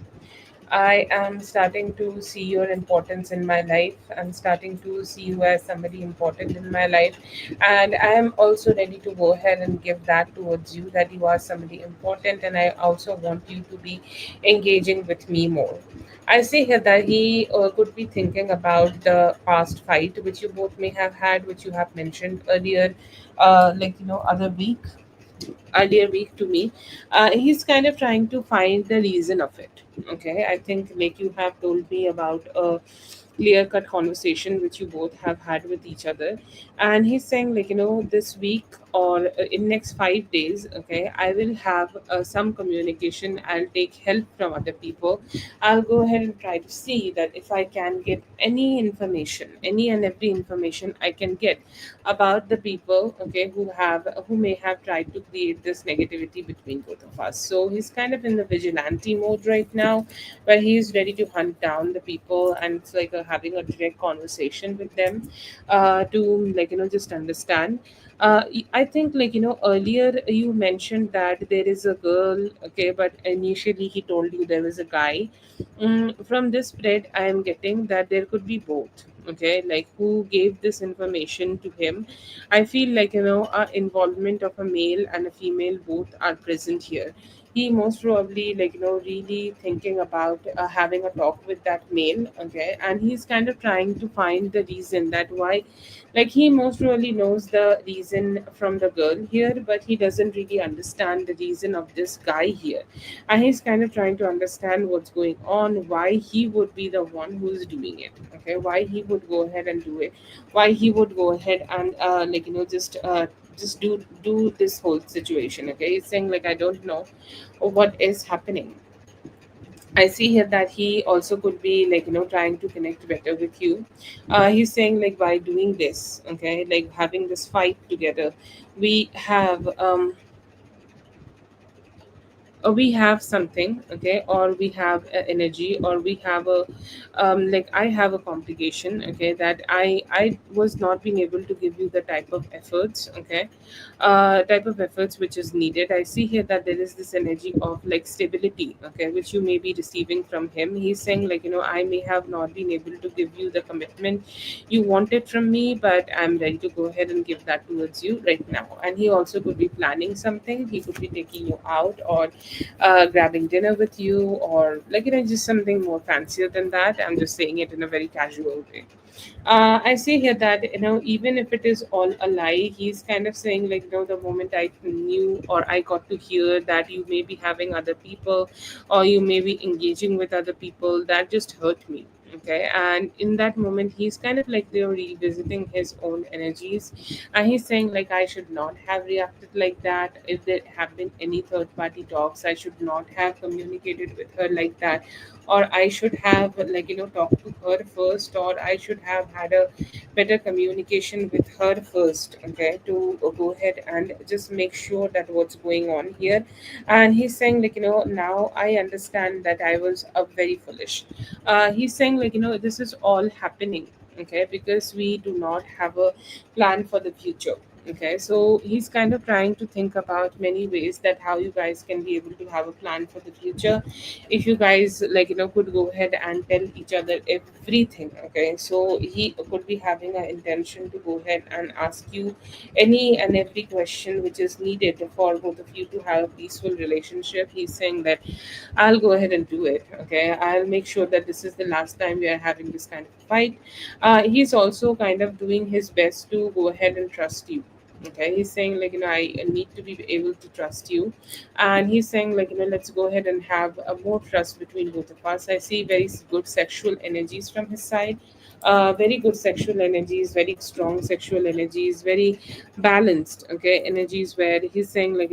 I am starting to see your importance in my life. I'm starting to see you as somebody important in my life. And I am also ready to go ahead and give that towards you, that you are somebody important. And I also want you to be engaging with me more. I see here that he could be thinking about the past fight, which you both may have had, which you have mentioned earlier, other week, earlier week to me. He's kind of trying to find the reason of it. Okay, I think like you have told me about a clear cut conversation which you both have had with each other, and he's saying like, this week or in next 5 days, okay, I will have some communication. I'll take help from other people. I'll go ahead and try to see that if I can get any information, any and every information I can get about the people, okay, who may have tried to create this negativity between both of us. So he's kind of in the vigilante mode right now, where he's ready to hunt down the people, and it's like having a direct conversation with them, to just understand. I think earlier you mentioned that there is a girl, okay, but initially he told you there was a guy. From this spread, I am getting that there could be both. Okay, like who gave this information to him? I feel like involvement of a male and a female both are present here. He most probably really thinking about having a talk with that male, okay, and he's kind of trying to find the reason that why, like he most probably knows the reason from the girl here, but he doesn't really understand the reason of this guy here, and he's kind of trying to understand what's going on, why he would be the one who's doing it, okay, why he would go ahead and do it, why he would go ahead and just do this whole situation. Okay, he's saying like, I don't know what is happening. I see here that he also could be trying to connect better with you. He's saying like, by doing this, okay, like having this fight together, we have we have something, okay, or we have energy, or we have a like I have a complication, okay, that I was not being able to give you the type of efforts, okay, type of efforts which is needed. I see here that there is this energy of like stability, okay, which you may be receiving from him. He's saying like, I may have not been able to give you the commitment you wanted from me, but I'm ready to go ahead and give that towards you right now. And he also could be planning something. He could be taking you out, or grabbing dinner with you, or just something more fancier than that. I'm just saying it in a very casual way. I see here that even if it is all a lie, he's kind of saying like, the moment I knew or I got to hear that you may be having other people, or you may be engaging with other people, that just hurt me. Okay, and in that moment, he's kind of like they're revisiting his own energies, and he's saying like, I should not have reacted like that. If there have been any third party talks, I should not have communicated with her like that, or I should have talked to her first, or I should have had a better communication with her first, okay, to go ahead and just make sure that what's going on here. And he's saying like, now I understand that I was very foolish. He's saying like, this is all happening, okay, because we do not have a plan for the future. Okay, so he's kind of trying to think about many ways that how you guys can be able to have a plan for the future, if you guys could go ahead and tell each other everything. Okay, so he could be having an intention to go ahead and ask you any and every question which is needed for both of you to have a peaceful relationship. He's saying that I'll go ahead and do it. Okay, I'll make sure that this is the last time we are having this kind of fight. He's also kind of doing his best to go ahead and trust you. Okay, he's saying like, I need to be able to trust you, and he's saying like, let's go ahead and have a more trust between both of us. I see very good sexual energies from his side. Very good sexual energies, very strong sexual energies, very balanced, okay, energies, where he's saying like,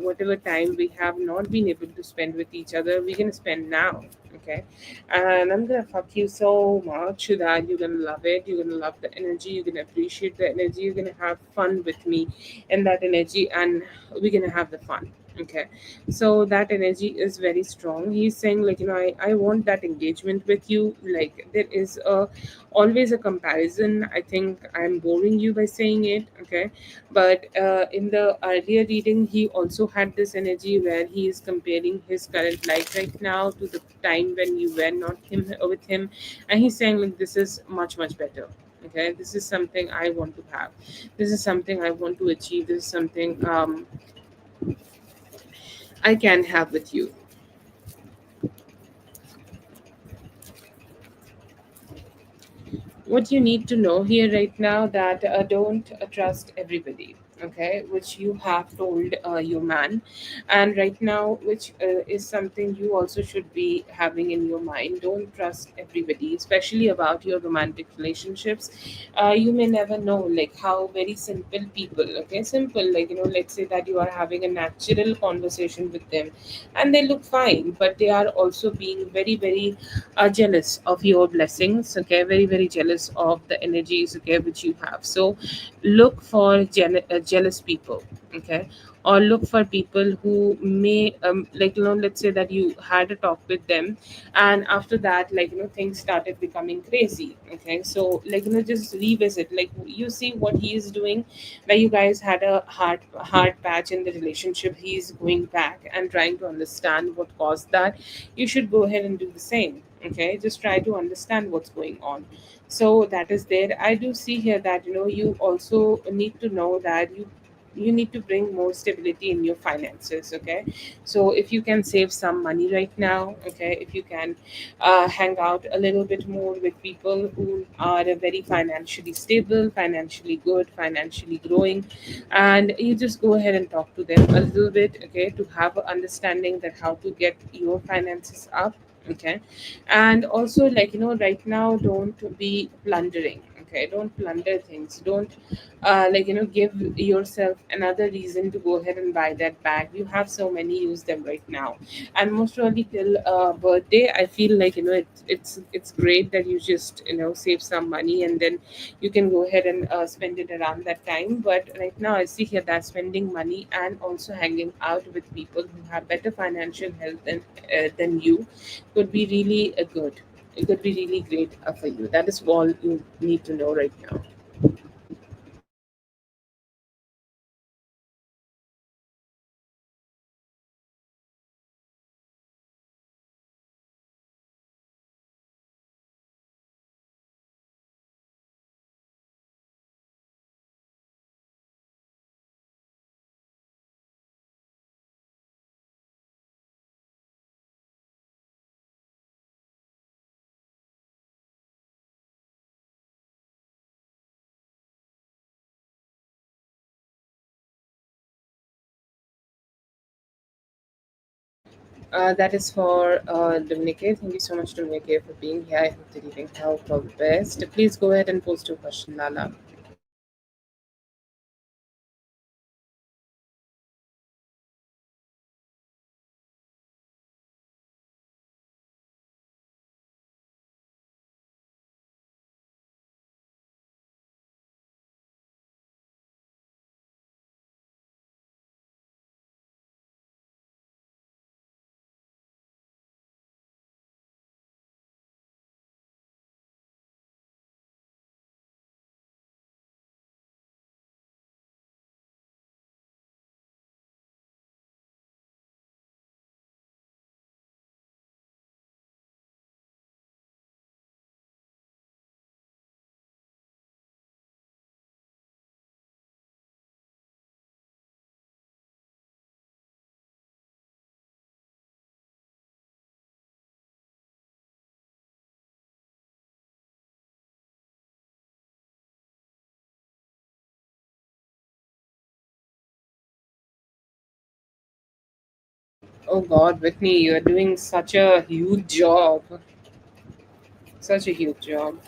whatever time we have not been able to spend with each other, we're gonna spend now. Okay, and I'm gonna fuck you so much that you're gonna love it. You're gonna love the energy. You're gonna appreciate the energy. You're gonna have fun with me in that energy, and we're gonna have the fun. Okay, so that energy is very strong. He's saying like, I want that engagement with you. Like there is a always a comparison. I think I'm boring you by saying it. Okay, but in the earlier reading he also had this energy where he is comparing his current life right now to the time when you were not him with him, and he's saying like this is much much better. Okay, this is something I want to have, this is something I want to achieve, this is something I can have with you. What you need to know here right now that don't trust everybody, okay, which you have told your man, and right now which is something you also should be having in your mind. Don't trust everybody, especially about your romantic relationships. You may never know like how very simple people, okay, simple, like let's say that you are having a natural conversation with them and they look fine, but they are also being very very jealous of your blessings, okay, very very jealous of the energies, okay, which you have. So look for jealous people, okay, or look for people who may like let's say that you had a talk with them and after that like things started becoming crazy, okay, so like just revisit, like you see what he is doing, where you guys had a hard patch in the relationship, he's going back and trying to understand what caused that. You should go ahead and do the same, okay, just try to understand what's going on. So that is there. I do see here that you also need to know that you need to bring more stability in your finances, okay. So if you can save some money right now, okay, if you can hang out a little bit more with people who are very financially stable, financially good, financially growing, and you just go ahead and talk to them a little bit, okay, to have an understanding that how to get your finances up, okay. And also like right now don't be plundering, okay, don't plunder things, don't like give yourself another reason to go ahead and buy that bag. You have so many, use them right now. And most probably till birthday, I feel like it's great that you just save some money and then you can go ahead and spend it around that time. But right now I see here that spending money and also hanging out with people who have better financial health than you could be really good. It could be really great for you. That is all you need to know right now. That is for Dominique. Thank you so much, Dominique, for being here. I hope that you can help all the best. Please go ahead and post your question, Lala. Oh God, Whitney, you are doing such a huge job. Such a huge job.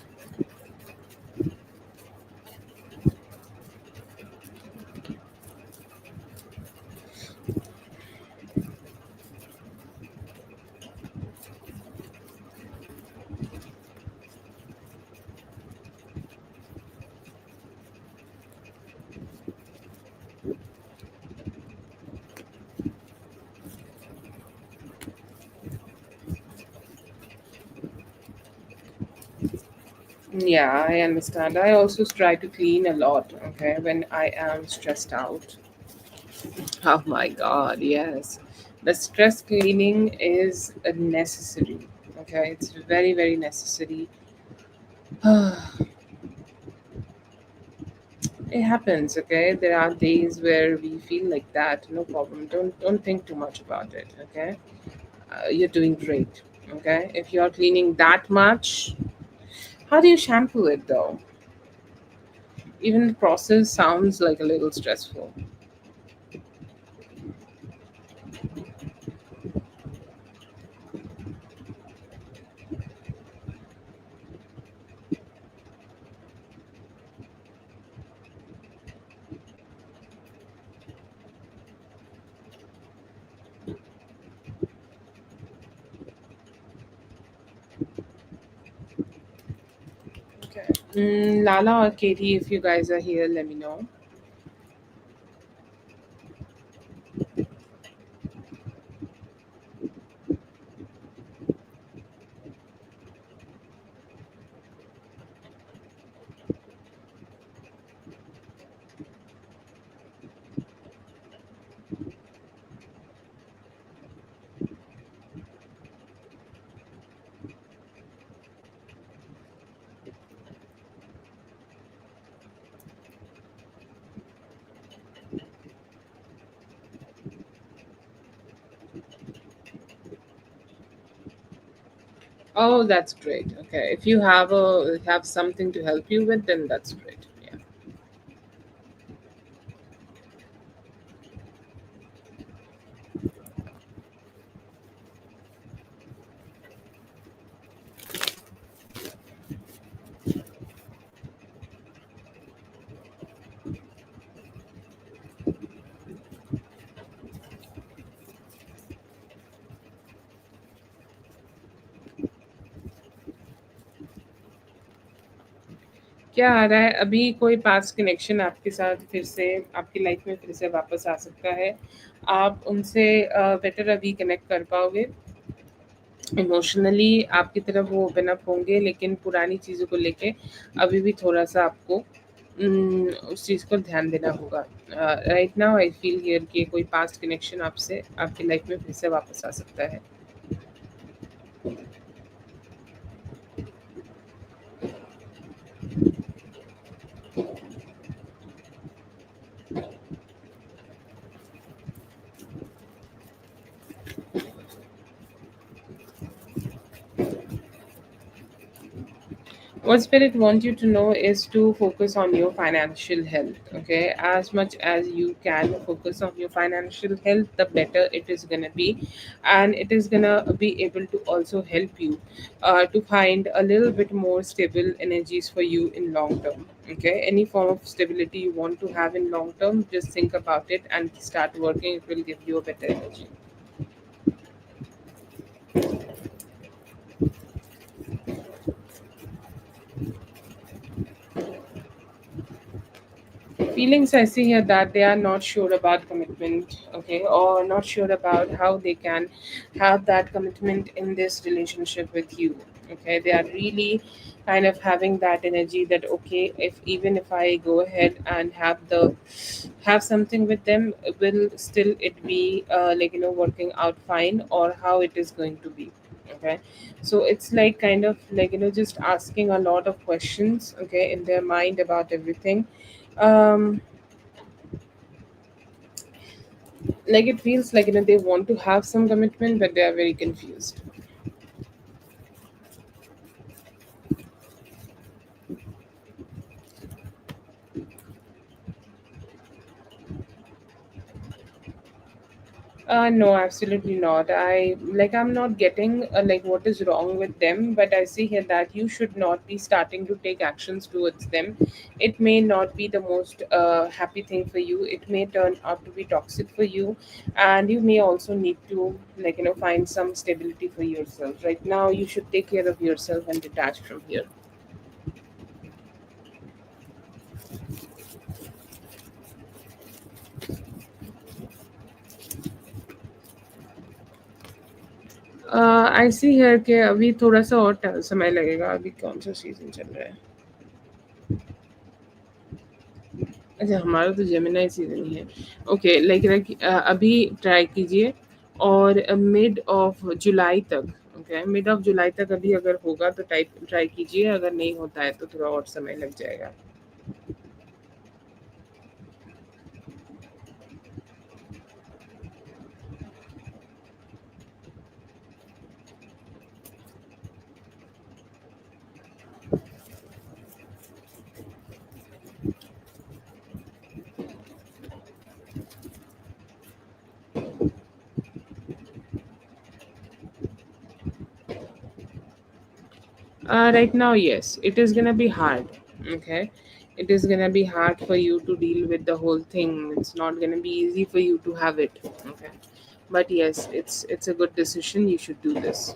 Yeah, I understand. I also try to clean a lot, okay, when I am stressed out. Oh my god, yes. The stress cleaning is a necessary. Okay, it's very, very necessary. It happens, okay? There are days where we feel like that. No problem. Don't think too much about it, okay? You're doing great, okay? If you're cleaning that much, how do you shampoo it though? Even the process sounds like a little stressful. Okay. Lala or Katie, if you guys are here, let me know. Oh, that's great. Okay. If you have something to help you with, then that's great. Yeah. क्या आ रहा है अभी कोई past connection आपके साथ फिर से आपकी लाइफ में फिर से वापस आ सकता है आप उनसे बेटर अभी कनेक्ट कर पाओगे इमोशनली आपकी तरफ वो ओपन अप होंगे लेकिन पुरानी चीज़ों को लेके अभी भी थोड़ा सा आपको उस चीज़ पर ध्यान देना होगा right now I feel here कि कोई पास्ट कनेक्शन आपसे आपकी लाइफ में फिर से वापस आ सकता है what spirit wants you to know is to focus on your financial health. Okay, as much as you can focus on your financial health, the better it is gonna be, and it is gonna be able to also help you to find a little bit more stable energies for you in long term. Okay, any form of stability you want to have in long term, just think about it and start working. It will give you a better energy. Feelings I see here that they are not sure about commitment, okay, or not sure about how they can have that commitment in this relationship with you. Okay, they are really kind of having that energy that okay, if even if I go ahead and have something with them, will still it be working out fine, or how it is going to be. Okay, so it's like kind of just asking a lot of questions, okay, in their mind about everything. um like it feels like they want to have some commitment but they are very confused. No, absolutely not. I'm not getting like what is wrong with them, but I see here that you should not be starting to take actions towards them. It may not be the most happy thing for you. It may turn out to be toxic for you, and you may also need to find some stability for yourself. Right now, you should take care of yourself and detach from here. आई सी है कि अभी थोड़ा सा और समय लगेगा। अभी कौन सा सीजन चल रहा है? अच्छा, हमारा तो जेमिनी सीजन ही है। ओके, लाइक अभी ट्राई कीजिए, और मिड ऑफ जुलाई तक। ओके, मिड ऑफ जुलाई तक अभी अगर होगा तो टाइप ट्राई कीजिए, अगर नहीं होता है तो थोड़ा और समय लग जाएगा। Right now, yes, it is gonna be hard. Okay, it is gonna be hard for you to deal with the whole thing. It's not gonna be easy for you to have it. Okay, but yes, it's a good decision. You should do this.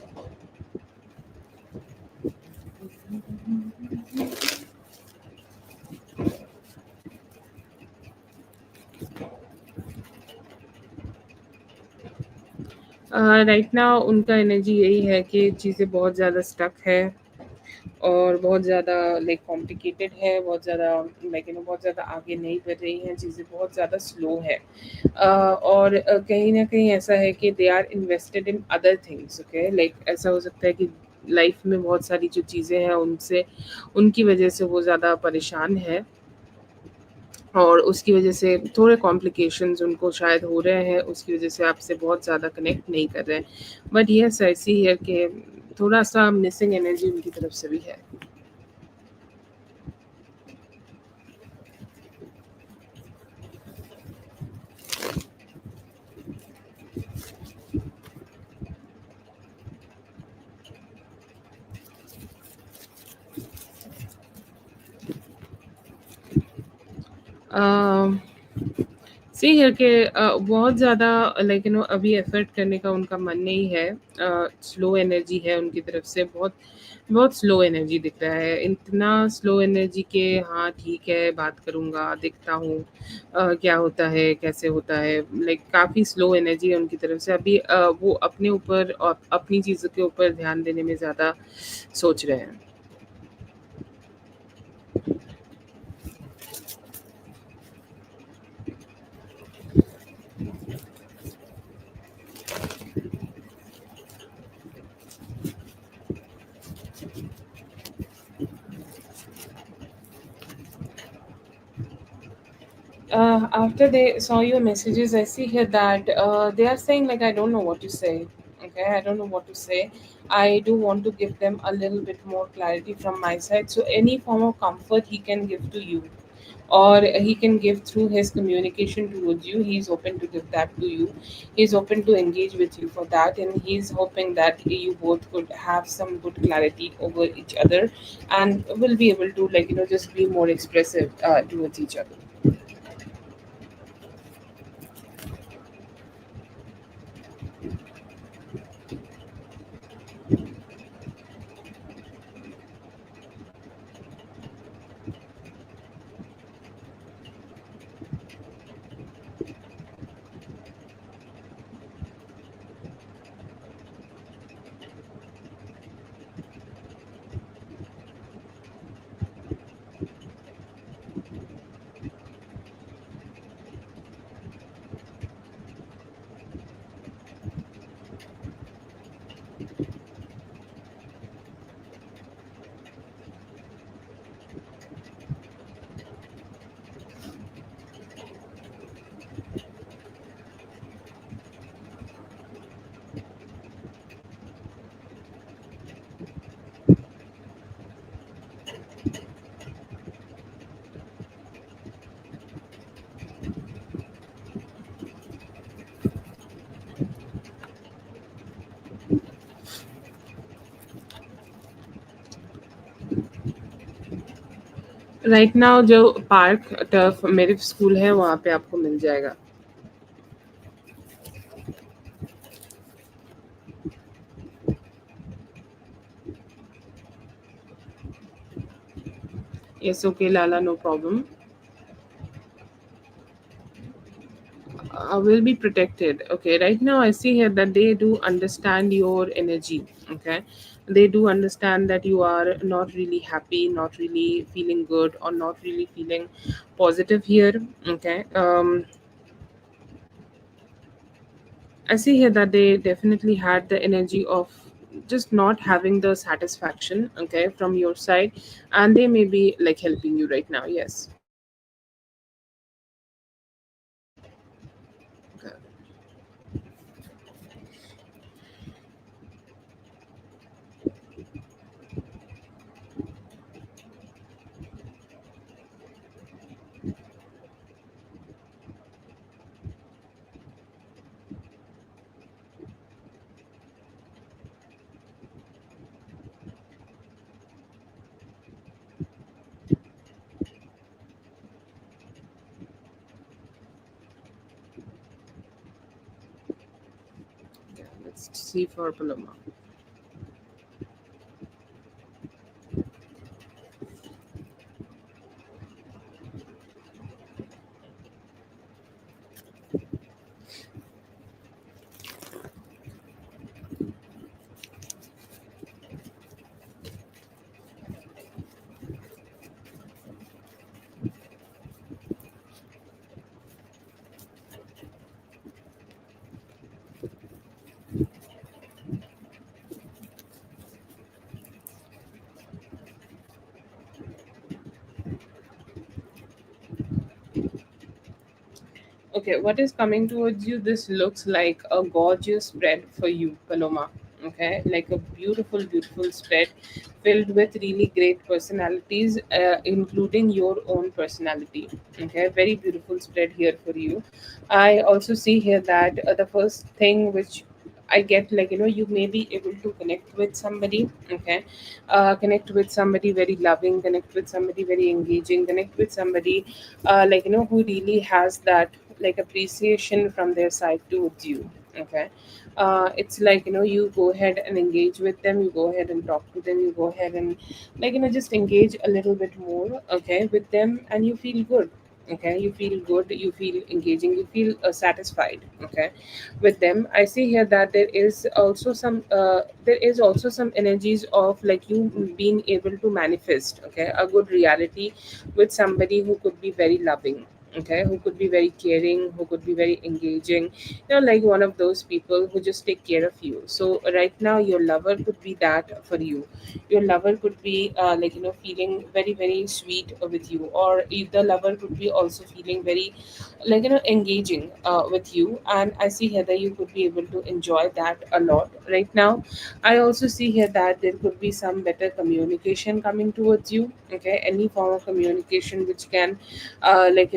Right now उनका energy यही है कि चीज़ें बहुत ज़्यादा stuck है, और बहुत ज़्यादा लाइक कॉम्प्लिकेटेड है, बहुत ज़्यादा लाइक बहुत ज़्यादा आगे नहीं बढ़ रही हैं चीज़ें, बहुत ज़्यादा स्लो है। और कहीं ना कहीं ऐसा है कि they are invested in other things. Okay, like ऐसा हो सकता है कि लाइफ में बहुत सारी जो चीज़ें हैं उनसे, उनकी वजह से वो ज़्यादा परेशान है, और उसकी वजह से थोड़े कॉम्प्लिकेशंस उनको शायद हो रहे हैं, उसकी वजह से आपसे बहुत ज़्यादा कनेक्ट नहीं कर रहे हैं। बट यस, ऐसी है कि थोड़ा सा मिसिंग एनर्जी उनकी तरफ से भी है। सी है कि बहुत ज़्यादा लाइक अभी एफर्ट करने का उनका मन नहीं है। स्लो एनर्जी है उनकी तरफ से, बहुत बहुत स्लो एनर्जी दिख रहा है, इतना स्लो एनर्जी के हाँ ठीक है, बात करूँगा, देखता हूँ क्या होता है, कैसे होता है। लाइक काफ़ी स्लो एनर्जी है उनकी तरफ से अभी। वो अपने ऊपर और अपनी चीज़ों के ऊपर ध्यान देने में ज़्यादा सोच रहे हैं। After they saw your messages, I see here that they are saying like, I don't know what to say. Okay, I don't know what to say. I do want to give them a little bit more clarity from my side. So any form of comfort he can give to you, or he can give through his communication towards you, he's open to give that to you. He's open to engage with you for that, and he's hoping that you both could have some good clarity over each other, and will be able to just be more expressive towards each other. Right now जो park turf मेरे school है वहाँ पे आपको मिल जाएगा। Yes, okay लाला, no problem. will be protected. Okay, right now I see here that they do understand your energy. Okay, they do understand that you are not really happy, not really feeling good, or not really feeling positive here. Okay, I see here that they definitely had the energy of just not having the satisfaction, okay, from your side, and they may be like helping you right now. Yes. Okay. Okay, let's see for Paloma. Okay, what is coming towards you? This looks like a gorgeous spread for you, Paloma. Okay, like a beautiful, beautiful spread filled with really great personalities, including your own personality. Okay, very beautiful spread here for you. I also see here that the first thing which I get, like, you may be able to connect with somebody. Okay, connect with somebody very loving, connect with somebody very engaging, connect with somebody like, who really has that like appreciation from their side towards you. Okay, it's like, you go ahead and engage with them, you go ahead and talk to them, you go ahead and, like, just engage a little bit more, okay, with them, and you feel good. Okay, you feel good, you feel engaging, you feel satisfied. Okay, with them I see here that there is also some energies of like you being able to manifest, okay, a good reality with somebody who could be very loving, okay, who could be very caring, who could be very engaging, like one of those people who just take care of you. So right now your lover could be that for you. Your lover could be like, feeling very, very sweet with you, or the lover could be also feeling very, like, engaging with you, and I see here that you could be able to enjoy that a lot right now. I also see here that there could be some better communication coming towards you. Okay, any form of communication which can like,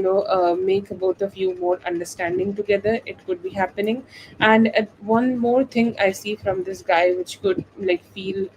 make both of you more understanding together, it could be happening. And one more thing I see from this guy which could like feel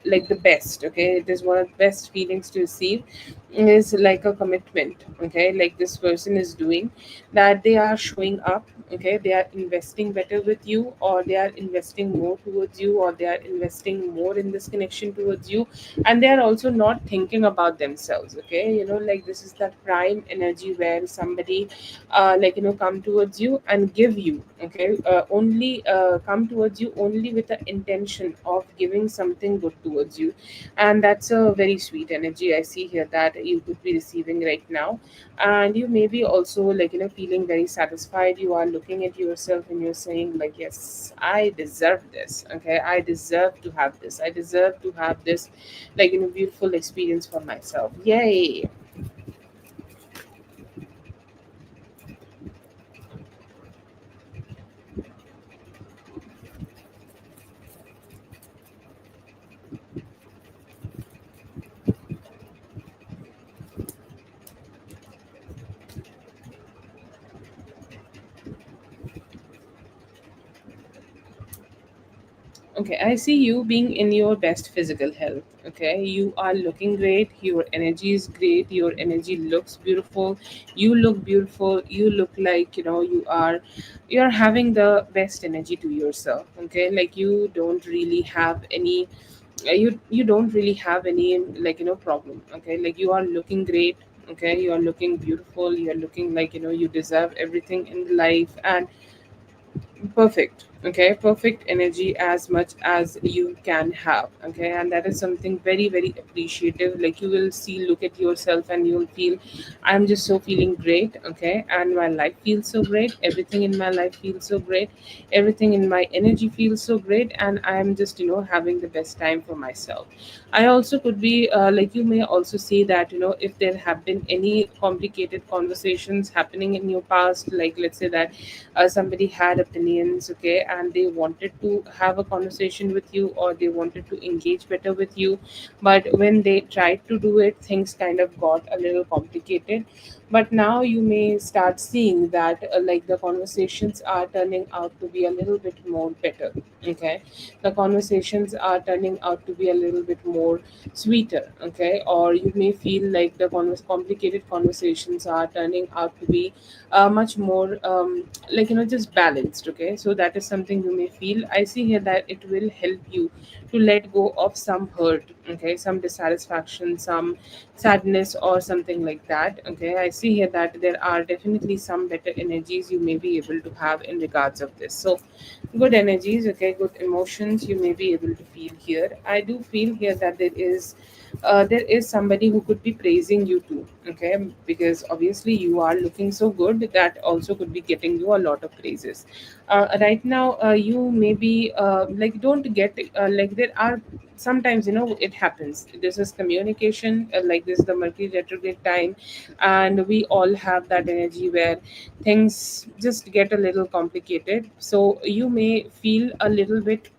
like the best, okay, it is one of the best feelings to receive, is like a commitment. Okay, like this person is doing that, they are showing up. Okay, they are investing better with you, or they are investing more towards you, or they are investing more in this connection towards you, and they are also not thinking about themselves. Okay, like this is that prime energy where somebody like, come towards you and give you, okay, only come towards you only with the intention of giving something good towards you. And that's a very sweet energy I see here that you could be receiving right now. And you may be also like, feeling very satisfied. You are looking at yourself and you're saying like, yes, I deserve this. Okay, I deserve to have this, I deserve to have this, like, beautiful experience for myself. Yay. Okay, I see you being in your best physical health. Okay, you are looking great. Your energy is great. Your energy looks beautiful. You look beautiful. You look like, you're having the best energy to yourself. Okay, like you don't really have any, you don't really have any, like, problem. Okay, like you are looking great. Okay, you are looking beautiful, you are looking like you deserve everything in life, and perfect. Okay, perfect energy as much as you can have. Okay, and that is something very, very appreciative. Like, you will see, look at yourself, and you'll feel, I'm just so feeling great. Okay, and my life feels so great. Everything in my life feels so great. Everything in my energy feels so great, and I'm just having the best time for myself. I also could be like, you may also say that if there have been any complicated conversations happening in your past, like let's say that somebody had opinions, okay, and they wanted to have a conversation with you, or they wanted to engage better with you, but when they tried to do it, things kind of got a little complicated. But now you may start seeing that like the conversations are turning out to be a little bit more better. Okay, the conversations are turning out to be a little bit more sweeter. Okay, or you may feel like the complicated conversations are turning out to be much more like just balanced. Okay, so that is something you may feel. I see here that it will help you to let go of some hurt. Okay, some dissatisfaction, some sadness, or something like that. Okay, I see here that there are definitely some better energies you may be able to have in regards of this. So good energies, okay, good emotions you may be able to feel here. I do feel here that there is somebody who could be praising you too. Okay, because obviously you are looking so good, that also could be getting you a lot of praises. Right now you may be like, don't get like, there are sometimes it happens. This is communication, like this is the Mercury retrograde time, and we all have that energy where things just get a little complicated. So you may feel a little bit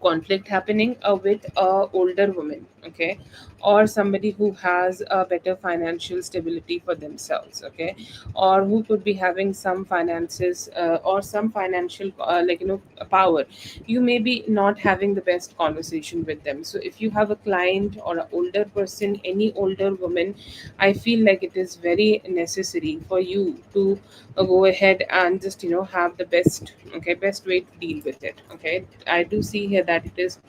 conflict happening with a older woman. Okay, or somebody who has a better financial stability for themselves. Okay, or who could be having some finances or some financial like power. You may be not having the best conversation with them. So if you have a client or an older person, any older woman, I feel like it is very necessary for you to go ahead and just have the best, okay, best way to deal with it. Okay, I do see here that it is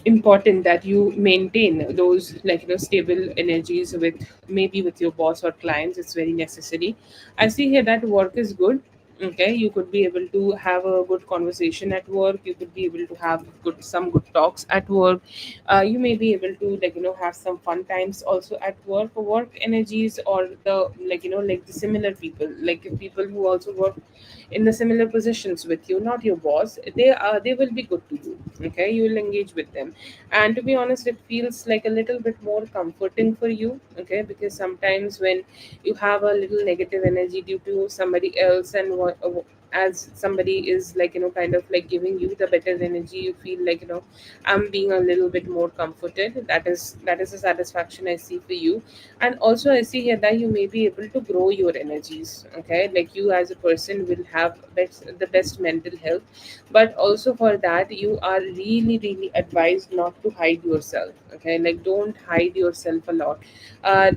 important that you maintain those, like stable energies with, maybe with your boss or clients. It's very necessary. I see here that work is good. Okay, you could be able to have a good conversation at work. You could be able to have some good talks at work. You may be able to, like have some fun times also at work. Work energies, or the, like like the similar people, like people who also work in the similar positions with you, not your boss, they will be good to you. Okay, you will engage with them, and to be honest, it feels like a little bit more comforting for you. Okay, because sometimes when you have a little negative energy due to somebody else, and as somebody is, like kind of like giving you the better energy, you feel like I'm being a little bit more comforted. That is a satisfaction I see for you. And also I see here that you may be able to grow your energies. Okay, like you as a person will have the best mental health, but also for that you are really, really advised not to hide yourself. Okay, like don't hide yourself a lot.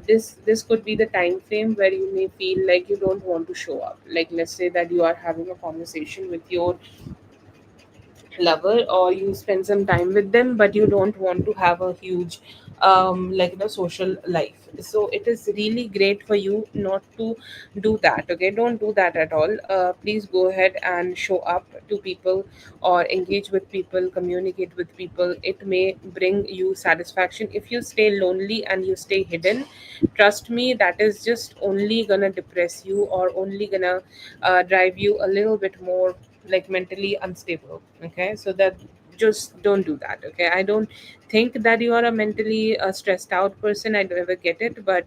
This could be the time frame where you may feel like you don't want to show up. Like let's say that you are having a conversation with your lover, or you spend some time with them, but you don't want to have a huge like social life. So it is really great for you not to do that. Okay, don't do that at all. Please go ahead and show up to people, or engage with people, communicate with people. It may bring you satisfaction. If you stay lonely and you stay hidden, trust me, that is just only gonna depress you, or only gonna drive you a little bit more like mentally unstable. Okay, so that, just don't do that. Okay, I don't think that you are a mentally stressed out person. I don't ever get it, but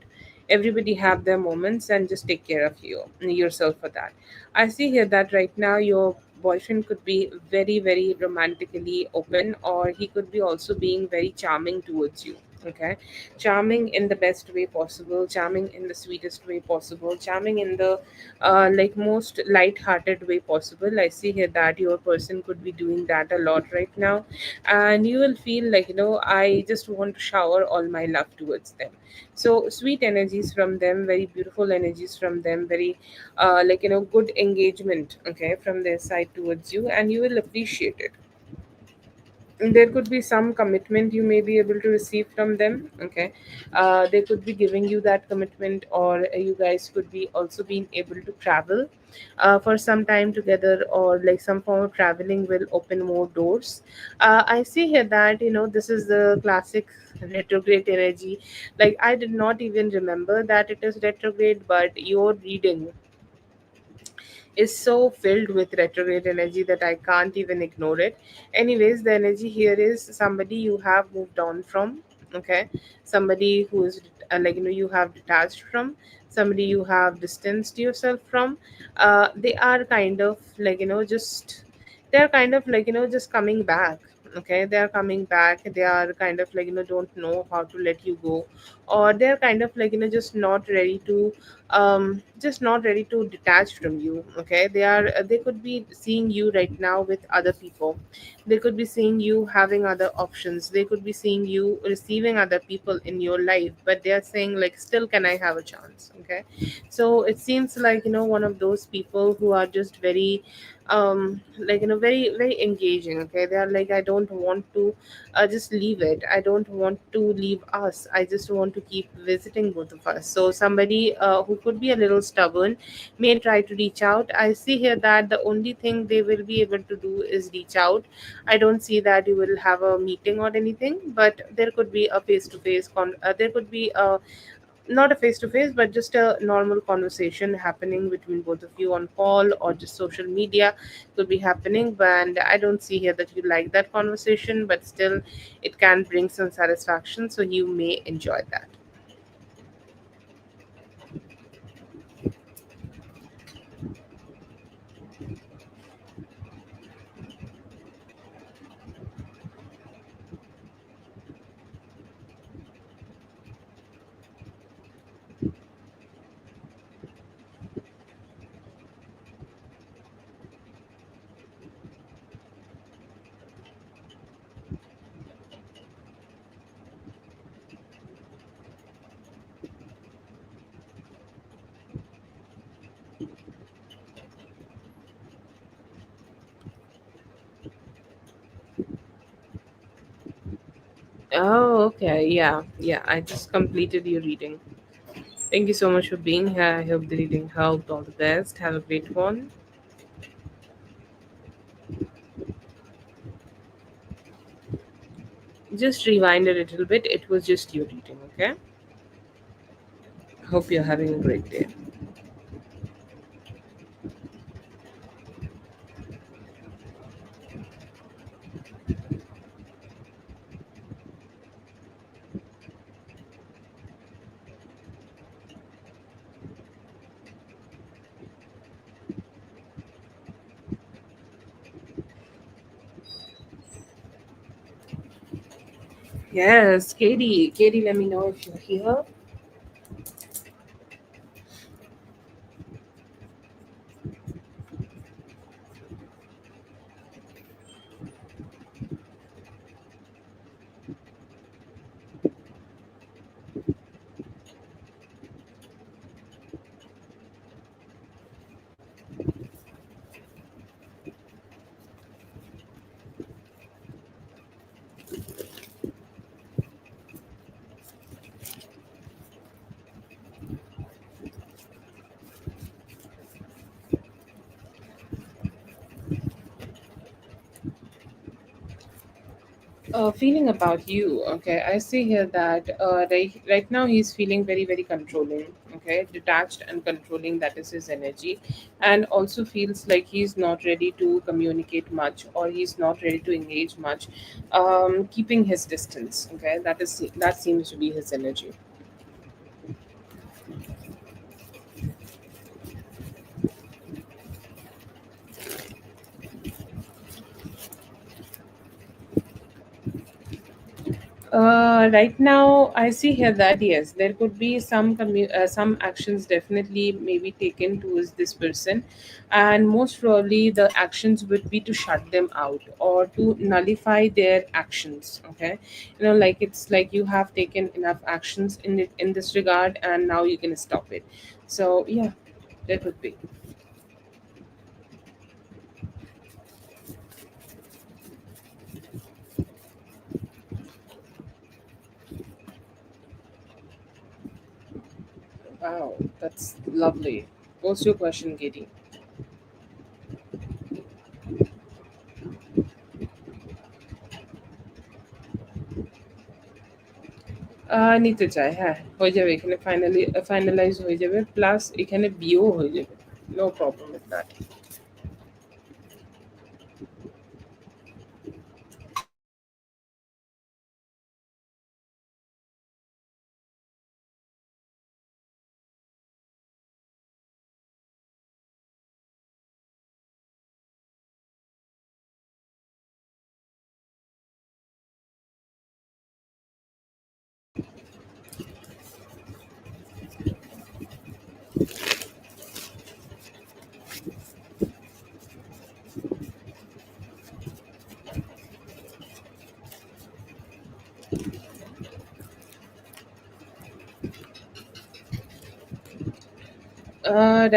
everybody have their moments, and just take care of yourself for that. I see here that right now your boyfriend could be very, very romantically open, or he could be also being very charming towards you. Okay, charming in the best way possible, charming in the sweetest way possible, charming in the like most light-hearted way possible. I see here that your person could be doing that a lot right now, and you will feel like I just want to shower all my love towards them. So sweet energies from them, very beautiful energies from them, very like good engagement, okay, from their side towards you, and you will appreciate it. there could be some commitment you may be able to receive from them. Okay, they could be giving you that commitment, or you guys could be also being able to travel for some time together, or like some form of traveling will open more doors. I see here that this is the classic retrograde energy. Like, I did not even remember that it is retrograde, but your reading is so filled with retrograde energy that I can't even ignore it. Anyways, the energy here is somebody you have moved on from. Okay, somebody who is like you have detached from, somebody you have distanced yourself from. They are kind of like just they're kind of like just coming back. Okay, they are coming back. They are kind of like don't know how to let you go, or they're kind of like just not ready to just not ready to detach from you. Okay, they could be seeing you right now with other people. They could be seeing you having other options. They could be seeing you receiving other people in your life, but they are saying like, still, can I have a chance? Okay, so it seems like one of those people who are just very like very very engaging. Okay, they are like, I don't want to just leave it. I don't want to leave us. I just want to keep visiting both of us. So somebody who could be a little stubborn may try to reach out. I see here that the only thing they will be able to do is reach out. I don't see that you will have a meeting or anything, but there could be a face to face there could be a not a face to face, but just a normal conversation happening between both of you on call, or just social media could be happening. And I don't see here that you like that conversation, but still it can bring some satisfaction, so you may enjoy that. Oh, okay. Yeah, yeah, I just completed your reading. Thank you so much for being here. I hope the reading helped. All the best. Have a great one. Just rewind a little bit. It was just your reading. Okay, hope you're having a great day. Yes, Katie, let me know if you're here. Feeling about you. Okay, I see here that right now he's feeling very very controlling. Okay, detached and controlling. That is his energy, and also feels like he's not ready to communicate much, or he's not ready to engage much. Keeping his distance. Okay, that seems to be his energy. Right now, I see here that yes, there could be some actions definitely maybe taken towards this person, and most probably the actions would be to shut them out or to nullify their actions. Okay, like it's like you have taken enough actions in this regard, and now you can stop it. So yeah, there could be. Wow, that's lovely. What's your question, Katie? নিতে চাই, হ্যাঁ, হয়ে যাবে এখানে, finally finalise হয়ে যাবে, plus এখানে বিও হয়ে যাবে। No problem with that.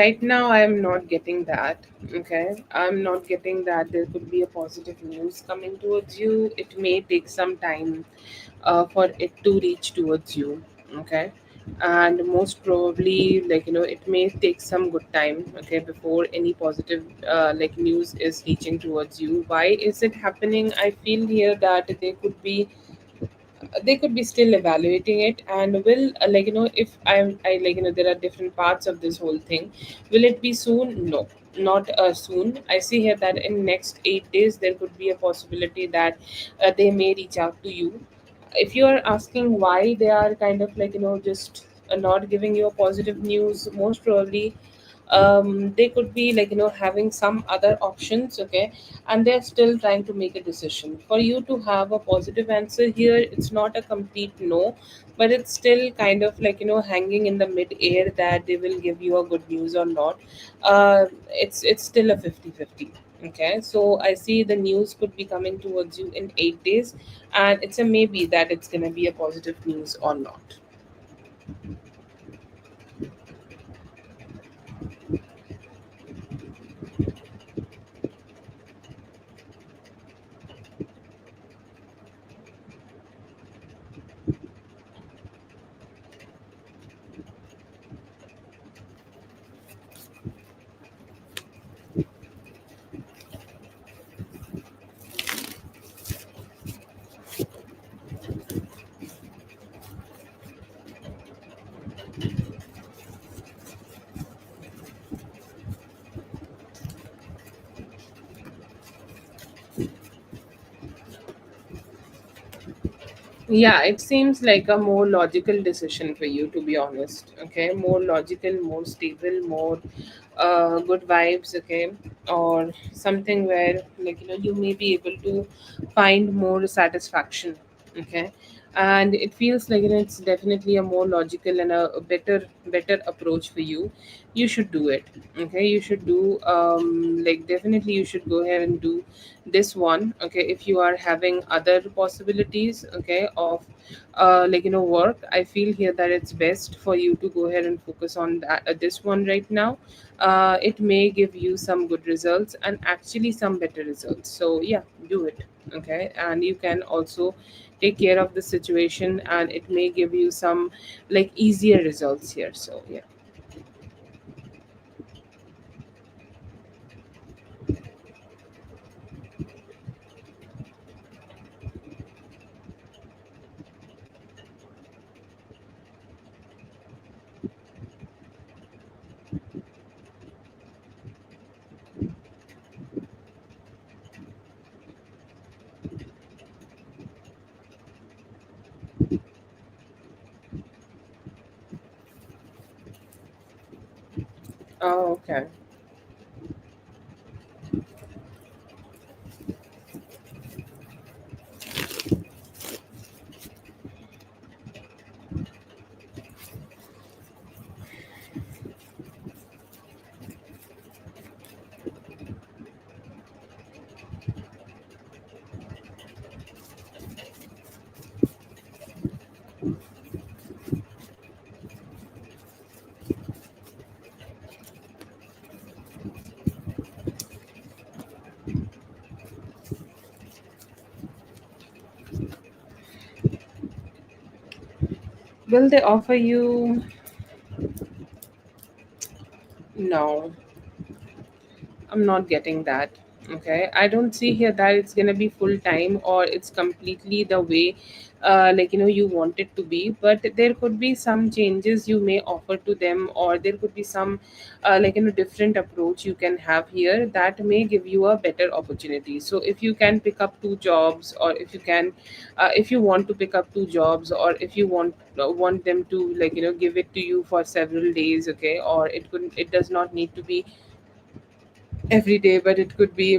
Right now, I am not getting that. Okay, I'm not getting that there could be a positive news coming towards you. It may take some time for it to reach towards you. Okay, and most probably, like it may take some good time. Okay, before any positive news is reaching towards you. Why is it happening? I feel here that they could be still evaluating it, and will if I there are different parts of this whole thing. Will it be soon? No, not soon. I see here that in next 8 days there could be a possibility that they may reach out to you. If you are asking why they are kind of just not giving you a positive news, most probably they could be having some other options. Okay, and they're still trying to make a decision. For you to have a positive answer here, it's not a complete no, but it's still kind of hanging in the mid air that they will give you a good news or not. It's still a 50-50. Okay, so I see the news could be coming towards you in 8 days, and it's a maybe that it's going to be a positive news or not. Yeah, it seems like a more logical decision for you, to be honest. Okay, more logical, more stable, more good vibes. Okay, or something where you may be able to find more satisfaction. Okay, and it feels like it's definitely a more logical and a better approach for you. You should do it. Okay, you should do definitely you should go ahead and do this one. Okay, if you are having other possibilities, okay, of work, I feel here that it's best for you to go ahead and focus on this one right now. It may give you some good results and actually some better results, so yeah, do it. Okay, and you can also take care of the situation, and it may give you some easier results here, so yeah. Oh, okay. Will they offer you? No, I'm not getting that. Okay, I don't see here that it's gonna be full time or it's completely the way, like you want it to be. But there could be some changes you may offer to them, or there could be some, different approach you can have here that may give you a better opportunity. So if you can pick up two jobs, or if you can, if you want to pick up two jobs, or if you want them to give it to you for several days, okay, or it does not need to be every day, but it could be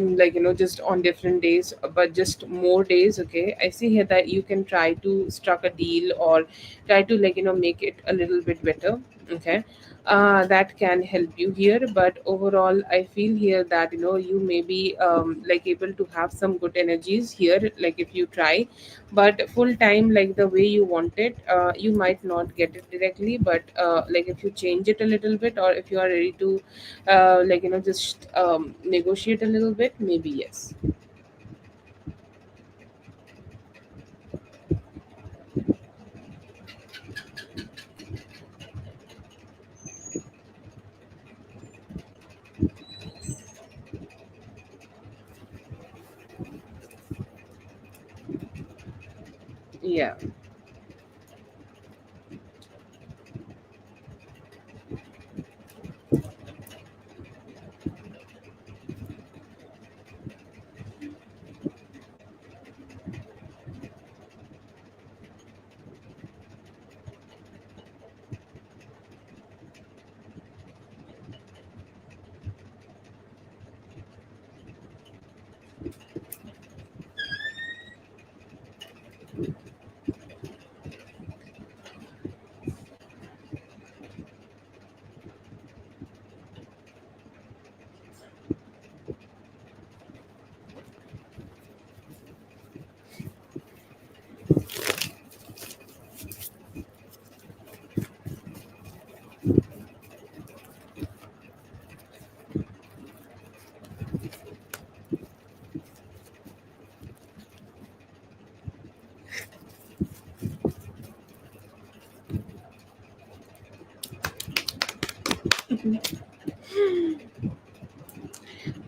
just on different days, but just more days. Okay, I see here that you can try to struck a deal, or try to make it a little bit better. Okay, that can help you here. But overall I feel here that you may be able to have some good energies here, like if you try. But full time, like the way you want it, you might not get it directly. But if you change it a little bit, or if you are ready to just negotiate a little bit, maybe yes. Yeah.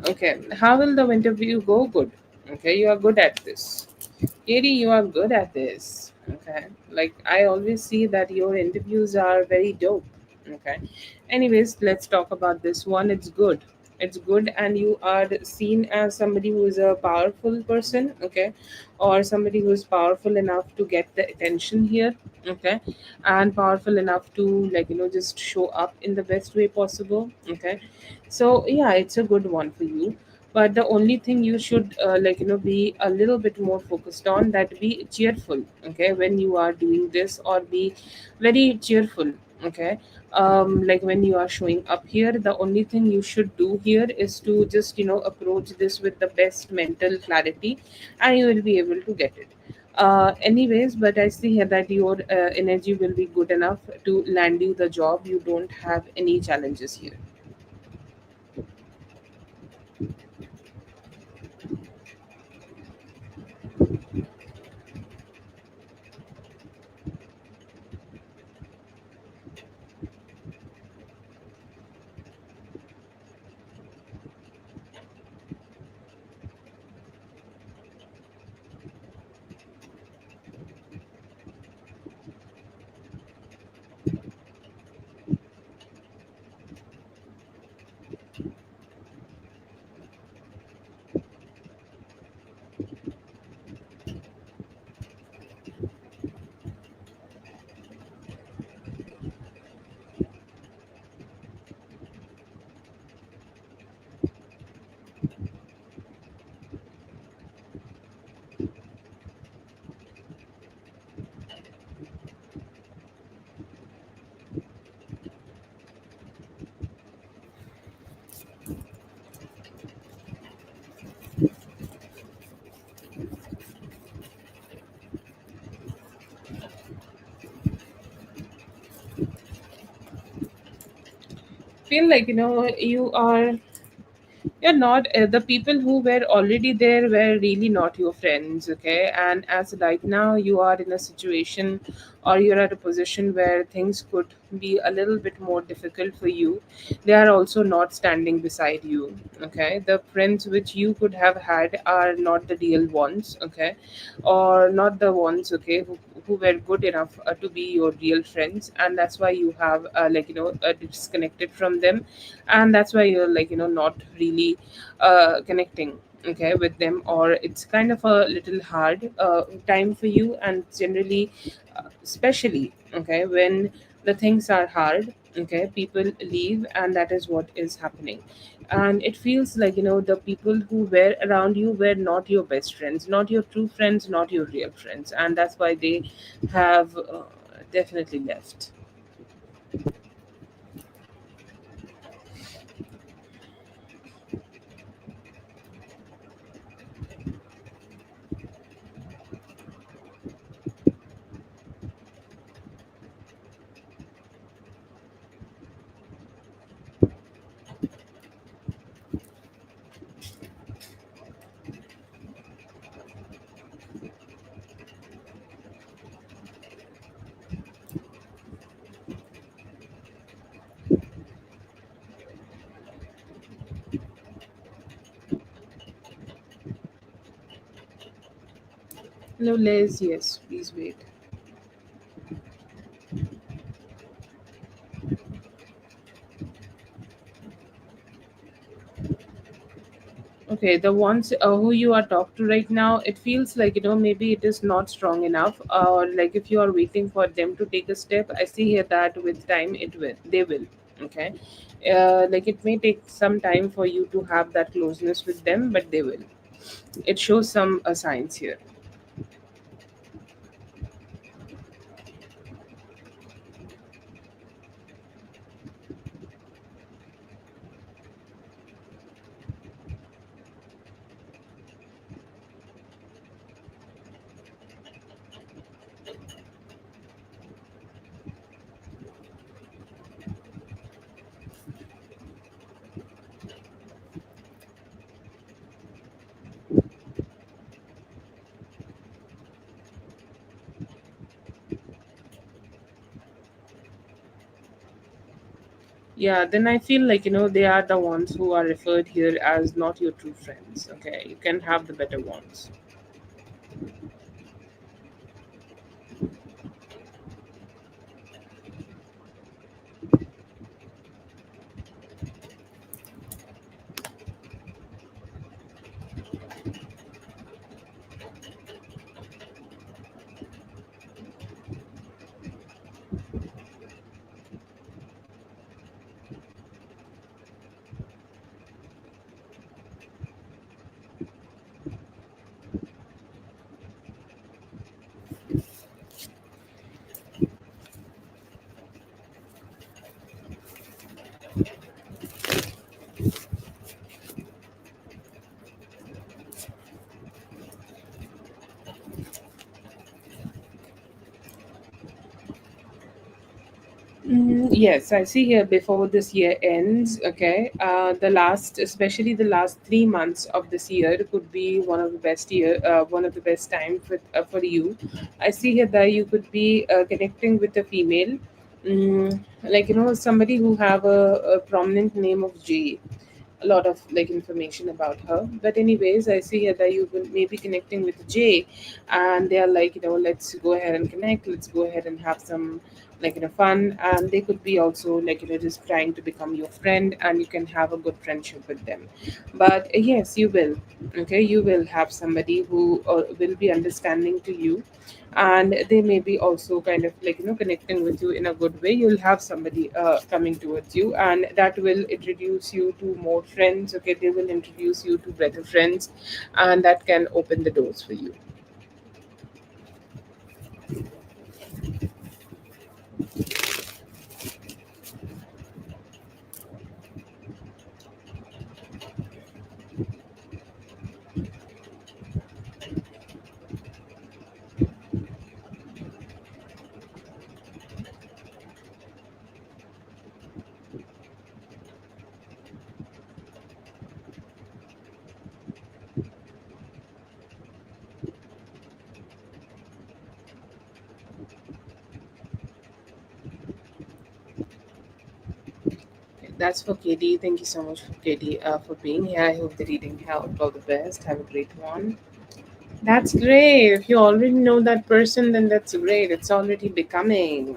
Okay, how will the interview go? Good. Okay, you are good at this. Katie, you are good at this. Okay, like I always see that your interviews are very dope. Okay, anyways, let's talk about this one. It's good. It's good, and you are seen as somebody who is a powerful person. Okay, or somebody who is powerful enough to get the attention here. Okay, and powerful enough to just show up in the best way possible. Okay, so yeah, it's a good one for you. But the only thing you should be a little bit more focused on, that be cheerful. Okay, when you are doing this, or be very cheerful. Okay, like when you are showing up here, the only thing you should do here is to just approach this with the best mental clarity, and you will be able to get it. Anyways, but I see here that your energy will be good enough to land you the job. You don't have any challenges here. Feel like you're not the people who were already there were really not your friends. Okay, and as right now you are in a situation, or you're at a position where things could be a little bit more difficult for you, they are also not standing beside you. Okay, the friends which you could have had are not the real ones. Okay, or not the ones, okay, who were good enough to be your real friends, and that's why you have disconnected from them, and that's why you're not really connecting, okay, with them, or it's kind of a little hard time for you. And generally, especially, okay, when the things are hard, okay, people leave, and that is what is happening. And it feels like the people who were around you were not your best friends, not your true friends, not your real friends, and that's why they have definitely left. Hello, Les. Yes, please wait. Okay, the ones who you are talking to right now, it feels like maybe it is not strong enough, or like if you are waiting for them to take a step, I see here that with time they will. Okay, like it may take some time for you to have that closeness with them, but they will. It shows some signs here. Yeah, then I feel like they are the ones who are referred here as not your true friends. Okay, you can have the better ones. Yes, I see here before this year ends. Okay, the last, especially the last 3 months of this year, could be one of the best time for you. I see here that you could be connecting with a female, like somebody who have a prominent name of J, a lot of like information about her. But anyways, I see here that you will maybe connecting with Jay, and they are like, let's go ahead and connect. Let's go ahead and have some fun. And they could be also like just trying to become your friend, and you can have a good friendship with them. But yes, you will. Okay, you will have somebody who will be understanding to you, and they may be also kind of like connecting with you in a good way. You'll have somebody coming towards you, and that will introduce you to more friends. Okay, they will introduce you to better friends, and that can open the doors for you. That's for Katie. Thank you so much for Katie for being here. I hope the reading helped. All the best. Have a great one. That's great. If you already know that person, then that's great. It's already becoming.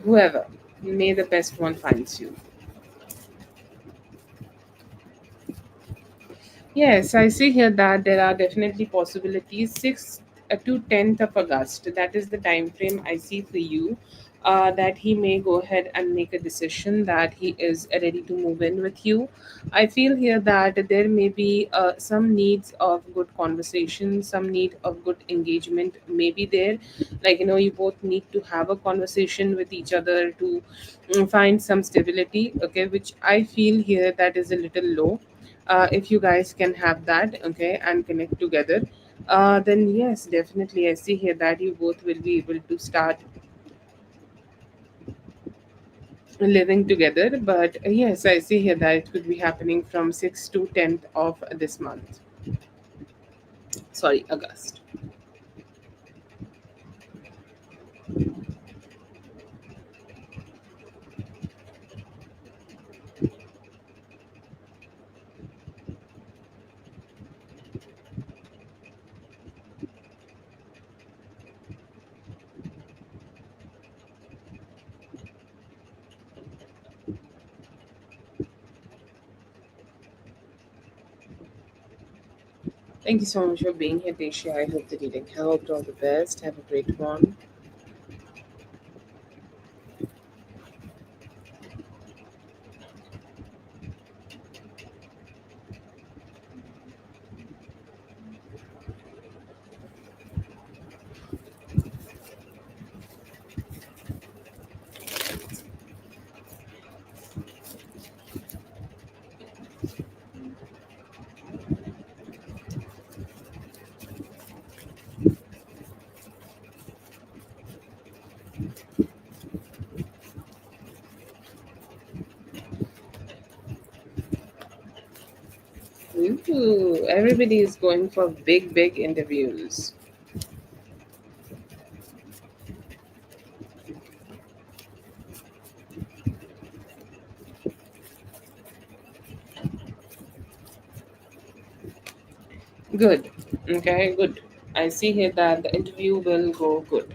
Whoever. May the best one finds you. Yes, I see here that there are definitely possibilities. 6th to 10th of August, that is the time frame I see for you. That he may go ahead and make a decision that he is ready to move in with you. I feel here that there may be some needs of good conversation, some need of good engagement may be there. Like, you both need to have a conversation with each other to find some stability, okay, which I feel here that is a little low. If you guys can have that, okay, and connect together, then yes, definitely I see here that you both will be able to start living together. But yes, I see here that it could be happening from 6th to 10th of this month, sorry, August. Thank you so much for being here, Tisha. I hope the reading helped. All the best. Have a great one. Ooh, everybody is going for big, big interviews. Good. Okay, good. I see here that the interview will go good.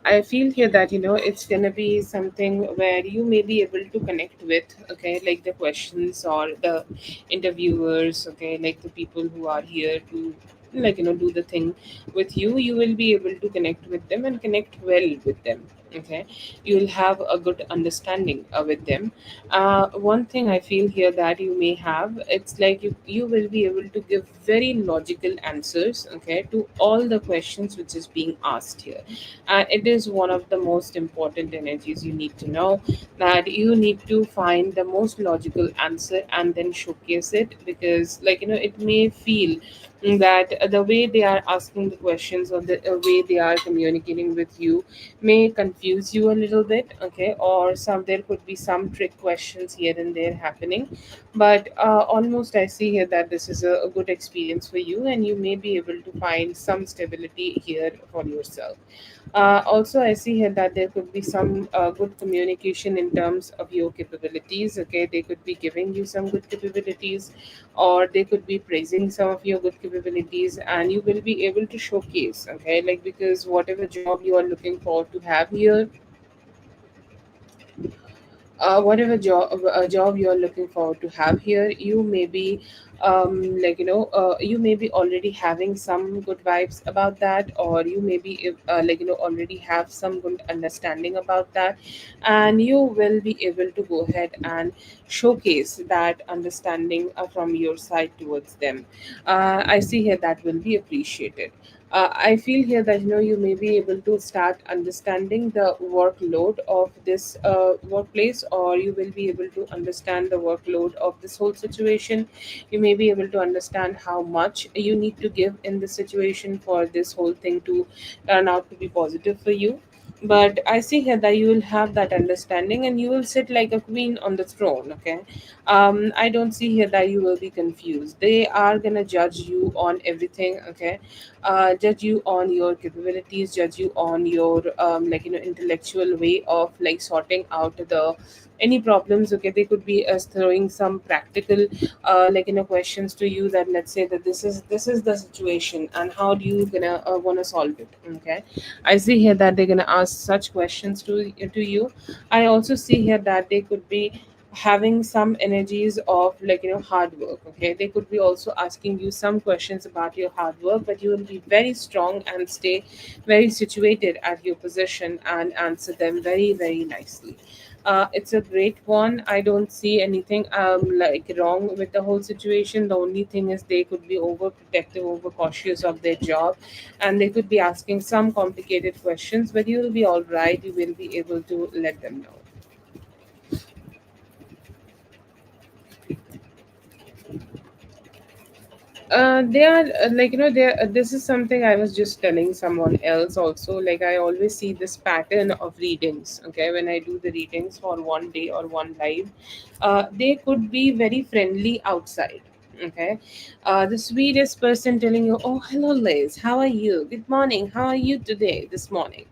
I feel here that it's gonna be something where you may be able to connect with, okay, like the questions or the interviewers, okay, like the people who are here to, like, do the thing with you. You will be able to connect with them and connect well with them. Okay, you will have a good understanding with them. One thing I feel here that you may have, it's like you will be able to give very logical answers, okay, to all the questions which is being asked here. And it is one of the most important energies. You need to know that you need to find the most logical answer and then showcase it, because, like, it may feel that the way they are asking the questions or the way they are communicating with you may confuse you a little bit, okay, or there could be some trick questions here and there happening. But almost I see here that this is a good experience for you, and you may be able to find some stability here for yourself. Also, I see here that there could be some good communication in terms of your capabilities. Okay, they could be giving you some good capabilities, or they could be praising some of your good capabilities, and you will be able to showcase. Okay, like, because whatever job you are looking for to have here, whatever job you're looking forward to have here, you may be like, you may be already having some good vibes about that, or you may be like, already have some good understanding about that, and you will be able to go ahead and showcase that understanding from your side towards them. I see here that will be appreciated. I feel here that you may be able to start understanding the workload of this workplace, or you will be able to understand the workload of this whole situation. You may be able to understand how much you need to give in this situation for this whole thing to turn out to be positive for you. But I see here that you will have that understanding and you will sit like a queen on the throne. Okay, I don't see here that you will be confused. They are gonna judge you on everything. Okay, judge you on your capabilities, judge you on your intellectual way of like sorting out the any problems. Okay, they could be throwing some practical questions to you, that let's say that this is the situation and how do you gonna wanna solve it. Okay, I see here that they're gonna ask such questions to you. I also see here that they could be having some energies of hard work. Okay, they could be also asking you some questions about your hard work, but you will be very strong and stay very situated at your position and answer them very very nicely. It's a great one. I don't see anything wrong with the whole situation. The only thing is they could be overprotective, over cautious of their job, and they could be asking some complicated questions. But you will be all right. You will be able to let them know. They are they are, this is something I was just telling someone else also. Like I always see this pattern of readings. Okay, when I do the readings for one day or one live, they could be very friendly outside. Okay, the sweetest person telling you, "Oh, hello, Liz. How are you? Good morning. How are you today? This morning."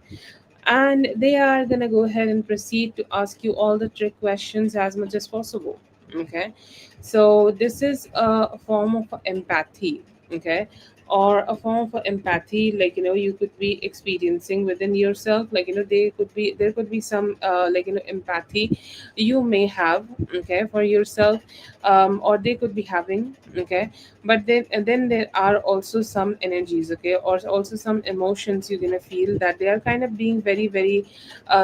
And they are going to go ahead and proceed to ask you all the trick questions as much as possible. Okay, so this is a form of empathy. Okay, or a form of empathy, you could be experiencing within yourself. They could be there could be some empathy you may have, okay, for yourself, or they could be having. Okay, but then there are also some energies, okay, or also some emotions you're gonna feel that they are kind of being very very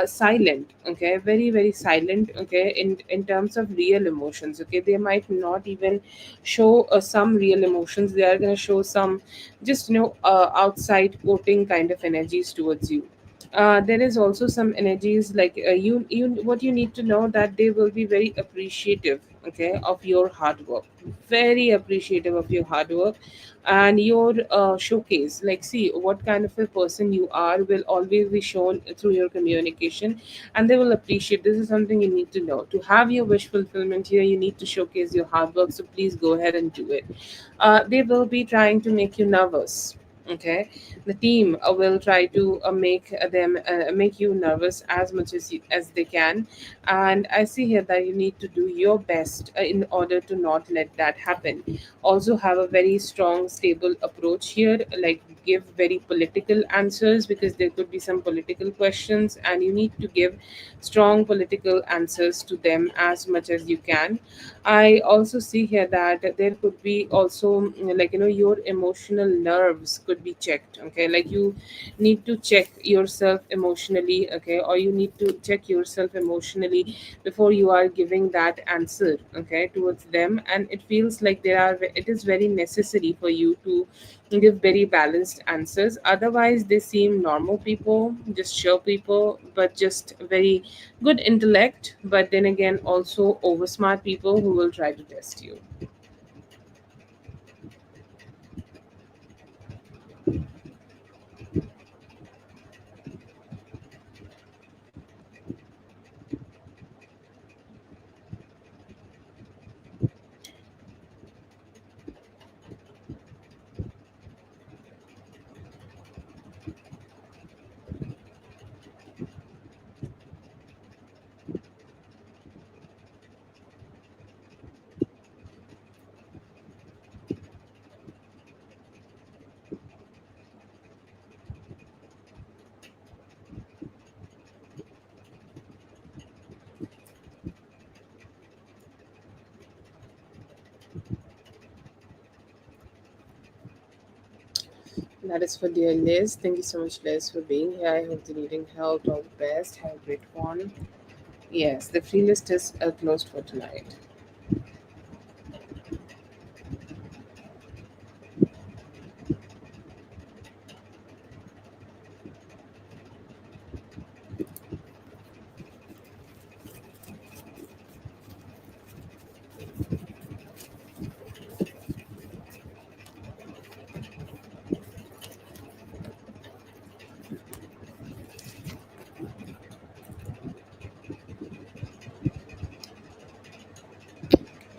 silent. Okay, very very silent. Okay, in terms of real emotions. Okay, they might not even show some real emotions. They are gonna show some just outside quoting kind of energies towards you. There is also some energies you what you need to know, that they will be very appreciative, okay, of your hard work, very appreciative of your hard work and your showcase. Like, see what kind of a person you are will always be shown through your communication, and they will appreciate. This is something you need to know. To have your wish fulfillment here, you need to showcase your hard work, so please go ahead and do it. They will be trying to make you nervous. Okay, the team will try to make you nervous as much as they can, and I see here that you need to do your best in order to not let that happen. Also have a very strong stable approach here, like give very political answers, because there could be some political questions and you need to give strong political answers to them as much as you can. I also see here that there could be also your emotional nerves could be checked. Okay, like you need to check yourself emotionally. Okay, or you need to check yourself emotionally before you are giving that answer, okay, towards them. And it feels like it is very necessary for you to give very balanced answers. Otherwise they seem normal people, just show people, but just very good intellect, but then again also over smart people who will try to test you. That is for dear Liz. Thank you so much, Liz, for being here. I hope the reading helped. All the best. Have a great one. Yes, the free list is closed for tonight.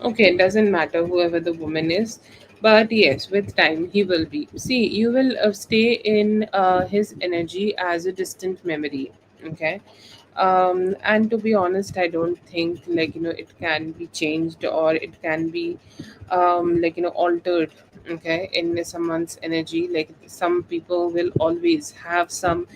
Okay, it doesn't matter whoever the woman is, but yes, with time he will be. See, you will stay in his energy as a distant memory. Okay, and to be honest, I don't think like it can be changed or it can be altered. Okay, in someone's energy, like some people will always have some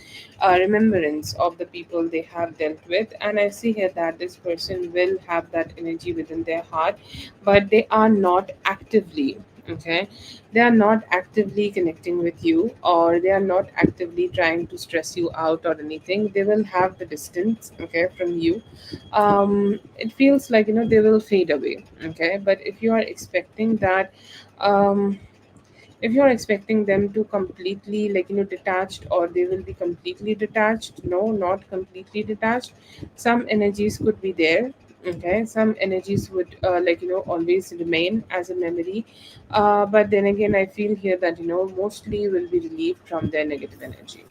remembrance of the people they have dealt with, and I see here that this person will have that energy within their heart, but they are not actively, okay, they are not actively connecting with you, or they are not actively trying to stress you out or anything. They will have the distance, okay, from you. It feels like they will fade away. Okay, but if you are expecting that, um if you're expecting them to completely detached, or they will be completely detached, no, not completely detached. Some energies could be there. Okay, some energies would always remain as a memory, but then again I feel here that mostly will be relieved from their negative energy.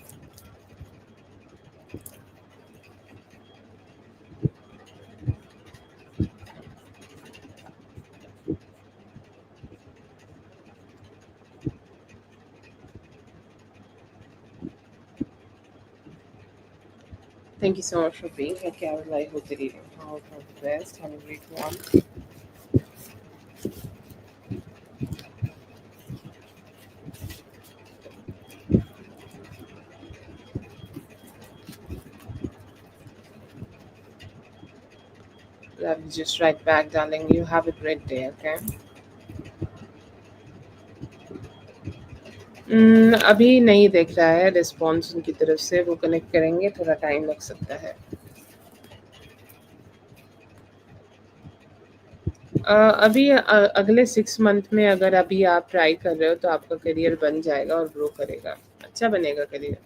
Thank you so much for being here, Carol. I hope the reading out all the best. Have a great one. Love you, just right back, darling. You have a great day. Okay. अभी नहीं दिख रहा है response उनकी तरफ से। वो connect करेंगे, थोड़ा टाइम लग सकता है। अभी अगले 6 मंथ में अगर अभी आप ट्राई कर रहे हो तो आपका करियर बन जाएगा और ग्रो करेगा। अच्छा बनेगा career.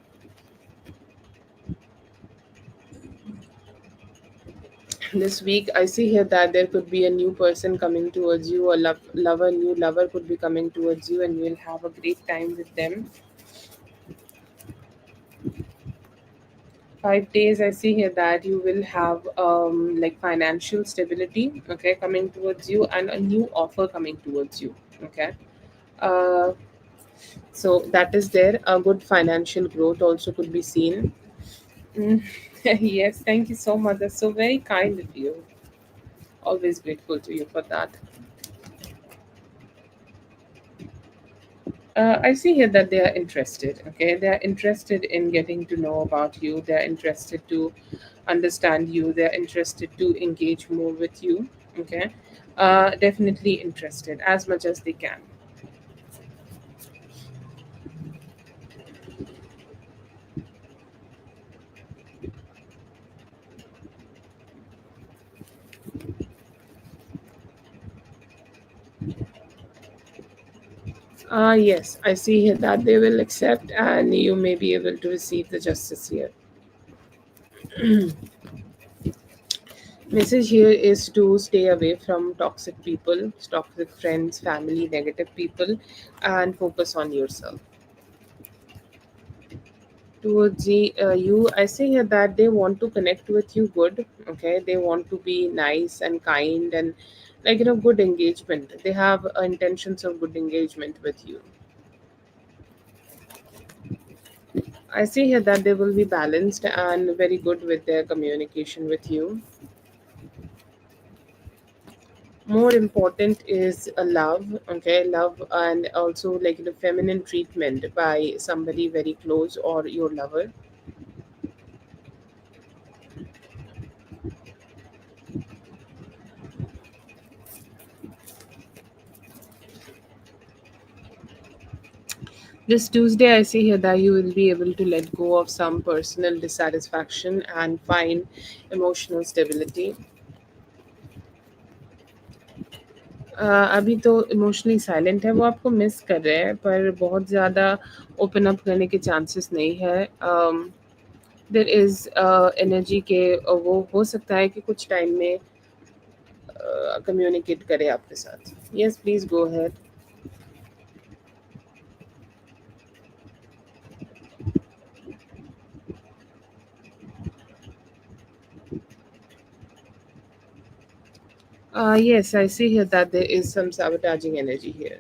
This week I see here that there could be a new person coming towards you, a lover, new lover could be coming towards you, and you will have a great time with them. 5 days I see here that you will have financial stability, okay, coming towards you, and a new offer coming towards you. Okay. uh, so that is there. A good financial growth also could be seen. Mm, yes, thank you so much, that's so very kind of you. Always grateful to you for that. I see here that they are interested. Okay, they are interested in getting to know about you. They are interested to understand you. They are interested to engage more with you. Okay, definitely interested as much as they can. Yes, I see here that they will accept, and you may be able to receive the justice here. Message here is to stay away from toxic people, toxic friends, family, negative people, and focus on yourself. Towards you, I say here that they want to connect with you good. Okay, they want to be nice and kind, and good engagement. They have intentions of good engagement with you. I see here that they will be balanced and very good with their communication with you. More important is a love, okay, love, and also feminine treatment by somebody very close or your lover. This Tuesday, I see here that you will be able to let go of some personal dissatisfaction and find emotional stability. अभी तो emotionally silent है, वो आपको miss कर रहे हैं, पर बहुत ज़्यादा ओपन अप करने के चांसेस नहीं है। देर इज़ एनर्जी के वो हो सकता है कि कुछ टाइम में कम्युनिकेट करे आपके साथ। Yes, please go ahead. Yes, I see here that there is some sabotaging energy here.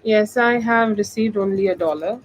Yes, I have received only $1.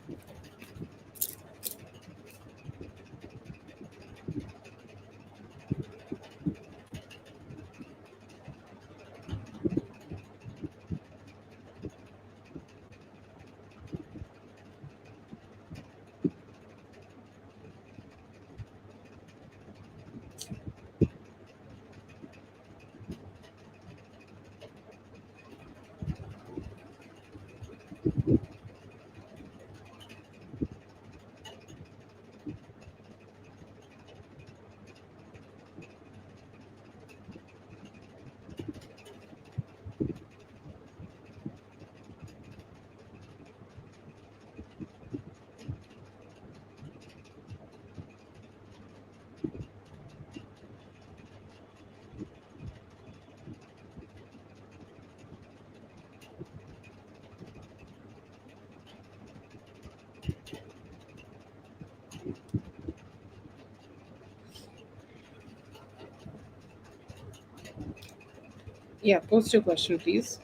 Yeah, post your question, please.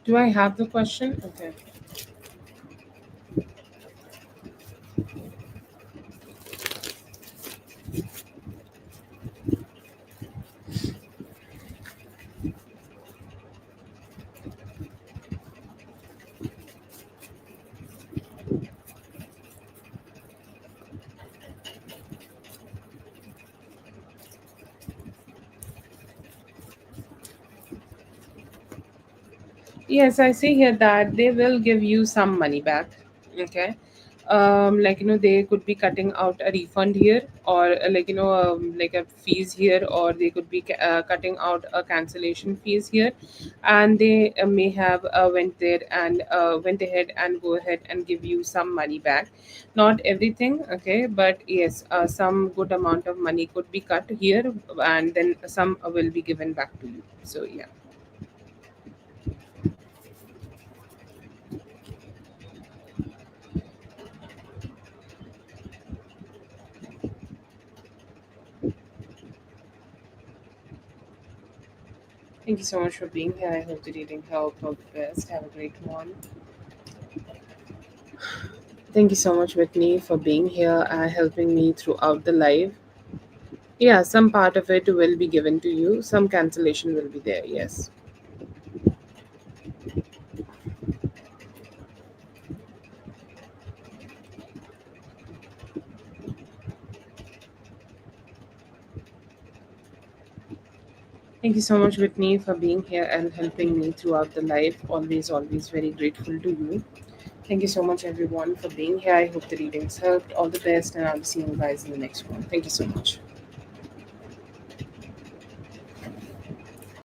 Do I have the question? Okay. Yes, I see here that they will give you some money back. Okay. Like they could be cutting out a refund here, or like a fees here, or they could be cutting out a cancellation fees here, and they may have went ahead and go ahead and give you some money back. Not everything, okay, but yes, some good amount of money could be cut here, and then some will be given back to you. So yeah. Thank you so much for being here. I hope the reading helped all the best. Have a great one. Thank you so much, Whitney, for being here and helping me throughout the live. Yeah, some part of it will be given to you. Some cancellation will be there. Yes. Thank you so much, Whitney, for being here and helping me throughout the life. Always, always very grateful to you. Thank you so much, everyone, for being here. I hope the readings helped. All the best, and I'll see you guys in the next one. Thank you so much.